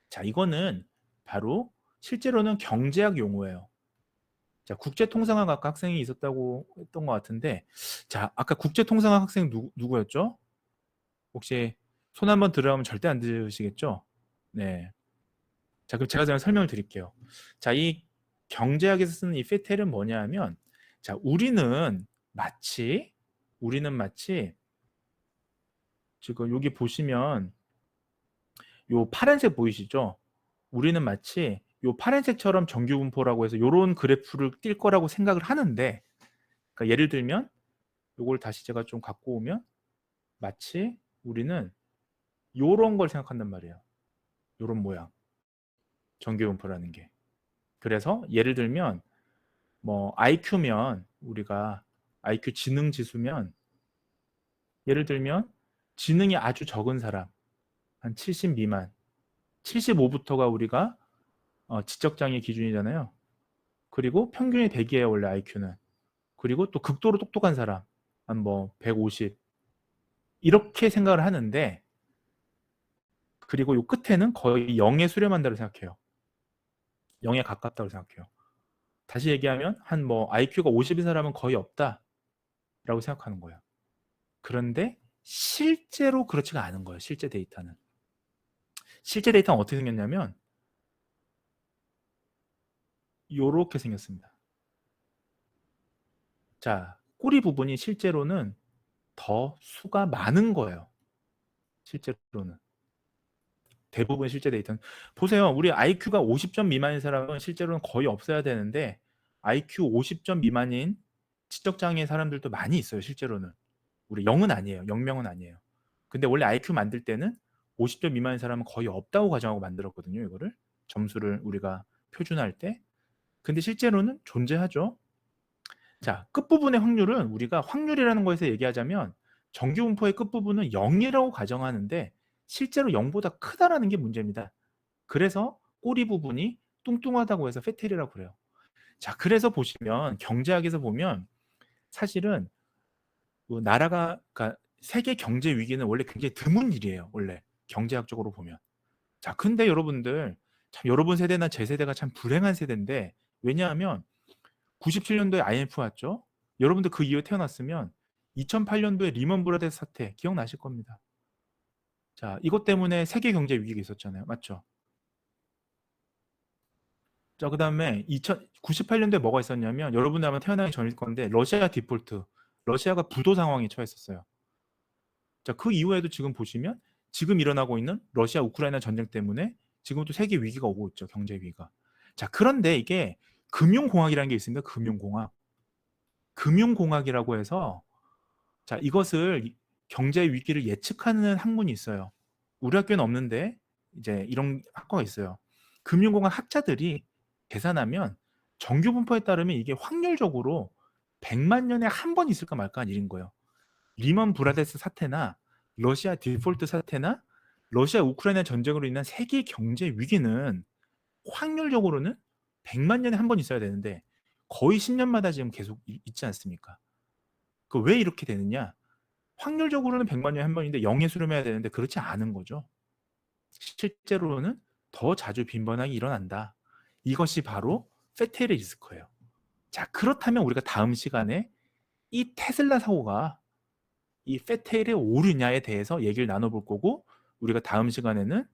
자, 이거는 바로 실제로는 경제학 용어예요. 자, 국제통상학 아까 학생이 있었다고 했던 것 같은데 자, 아까 국제통상학 학생 누구였죠? 혹시 손 한번 들으면 절대 안 들으시겠죠? 네. 자, 그럼 제가 설명을 드릴게요. 자, 이 경제학에서 쓰는 이 페텔은 뭐냐 하면 자, 우리는 마치 지금 여기 보시면 요 파란색 보이시죠? 우리는 마치 요 파란색처럼 정규분포라고 해서 요런 그래프를 띌 거라고 생각을 하는데 그러니까 예를 들면 요걸 다시 제가 좀 갖고 오면 마치 우리는 요런 걸 생각한단 말이에요. 요런 모양. 정규분포라는 게. 그래서 예를 들면 뭐 IQ면 우리가 IQ 지능 지수면 예를 들면 지능이 아주 적은 사람 한 70 미만 75부터가 우리가 지적장애 기준이잖아요. 그리고 평균이 100이에요, 원래 IQ는. 그리고 또 극도로 똑똑한 사람, 한 뭐 150 이렇게 생각을 하는데, 그리고 요 끝에는 거의 0에 수렴한다고 생각해요. 0에 가깝다고 생각해요. 다시 얘기하면 한 뭐 IQ가 50인 사람은 거의 없다라고 생각하는 거예요. 그런데 실제로 그렇지가 않은 거예요. 실제 데이터는. 실제 데이터는 어떻게 생겼냐면 요렇게 생겼습니다. 자, 꼬리 부분이 실제로는 더 수가 많은 거예요. 실제로는. 대부분 실제 데이터는. 보세요. 우리 IQ가 50점 미만인 사람은 실제로는 거의 없어야 되는데 IQ 50점 미만인 지적장애 사람들도 많이 있어요. 실제로는. 우리 0은 아니에요. 0명은 아니에요. 근데 원래 IQ 만들 때는 50점 미만인 사람은 거의 없다고 가정하고 만들었거든요. 이거를. 점수를 우리가 표준할 때. 근데 실제로는 존재하죠. 자, 끝부분의 확률은 우리가 확률이라는 거에서 얘기하자면 정규분포의 끝부분은 0이라고 가정하는데 실제로 0보다 크다라는 게 문제입니다. 그래서 꼬리 부분이 뚱뚱하다고 해서 페텔이라고 그래요. 자, 그래서 보시면 경제학에서 보면 사실은 뭐 나라가, 그러니까 세계 경제 위기는 원래 굉장히 드문 일이에요. 원래 경제학적으로 보면. 자, 근데 여러분들 참 여러분 세대나 제 세대가 참 불행한 세대인데, 왜냐하면 97년도에 IMF 왔죠. 여러분들 그 이후에 태어났으면 2008년도에 리먼 브라더스 사태 기억나실 겁니다. 자, 이것 때문에 세계 경제 위기가 있었잖아요. 맞죠? 자, 그다음에 98년도에 뭐가 있었냐면 여러분들 아마 태어나기 전일 건데 러시아 디폴트. 러시아가 부도 상황에 처했었어요. 자, 그 이후에도 지금 보시면 지금 일어나고 있는 러시아 우크라이나 전쟁 때문에 지금도 세계 위기가 오고 있죠. 경제 위기가. 자, 그런데 이게 금융공학이라는 게 있습니다. 금융공학. 금융공학이라고 해서 자, 이것을 경제 위기를 예측하는 학문이 있어요. 우리 학교는 없는데 이제 이런 학과가 있어요. 금융공학 학자들이 계산하면 정규 분포에 따르면 이게 확률적으로 100만 년에 한 번 있을까 말까 한 일인 거예요. 리먼 브라더스 사태나 러시아 디폴트 사태나 러시아 우크라이나 전쟁으로 인한 세계 경제 위기는 확률적으로는 100만 년에 한 번 있어야 되는데 거의 10년마다 지금 계속 있지 않습니까? 그 왜 이렇게 되느냐? 확률적으로는 100만 년에 한 번인데 0에 수렴해야 되는데 그렇지 않은 거죠. 실제로는 더 자주 빈번하게 일어난다. 이것이 바로 페테일 리스크예요. 자, 그렇다면 우리가 다음 시간에 이 테슬라 사고가 이 페테일의 오류냐에 대해서 얘기를 나눠볼 거고, 우리가 다음 시간에는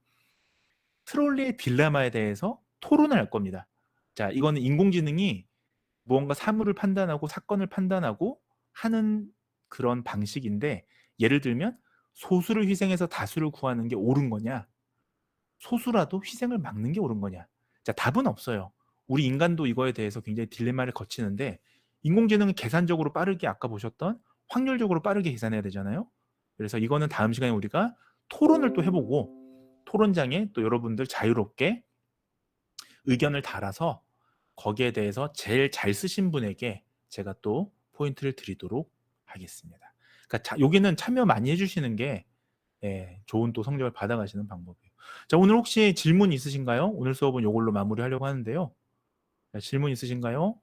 트롤리의 딜레마에 대해서 토론을 할 겁니다. 자, 이거는 인공지능이 무언가 사물을 판단하고 사건을 판단하고 하는 그런 방식인데, 예를 들면 소수를 희생해서 다수를 구하는 게 옳은 거냐, 소수라도 희생을 막는 게 옳은 거냐. 자, 답은 없어요. 우리 인간도 이거에 대해서 굉장히 딜레마를 거치는데, 인공지능은 계산적으로 빠르게, 아까 보셨던 확률적으로 빠르게 계산해야 되잖아요. 그래서 이거는 다음 시간에 우리가 토론을 또 해보고, 토론장에 또 여러분들 자유롭게 의견을 달아서 거기에 대해서 제일 잘 쓰신 분에게 제가 또 포인트를 드리도록 하겠습니다. 그러니까 여기는 참여 많이 해주시는 게 좋은 또 성적을 받아가시는 방법이에요. 자, 오늘 혹시 질문 있으신가요? 오늘 수업은 이걸로 마무리하려고 하는데요. 자, 질문 있으신가요?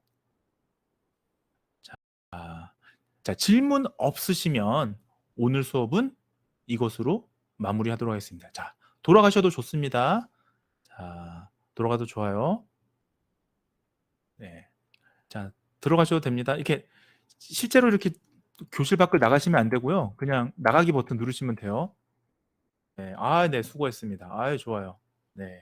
자, 질문 없으시면 오늘 수업은 이것으로 마무리하도록 하겠습니다. 자, 돌아가셔도 좋습니다. 자, 돌아가도 좋아요. 네. 자, 들어가셔도 됩니다. 이렇게 실제로 이렇게 교실 밖을 나가시면 안 되고요. 그냥 나가기 버튼 누르시면 돼요. 네, 네, 수고했습니다. 좋아요. 네.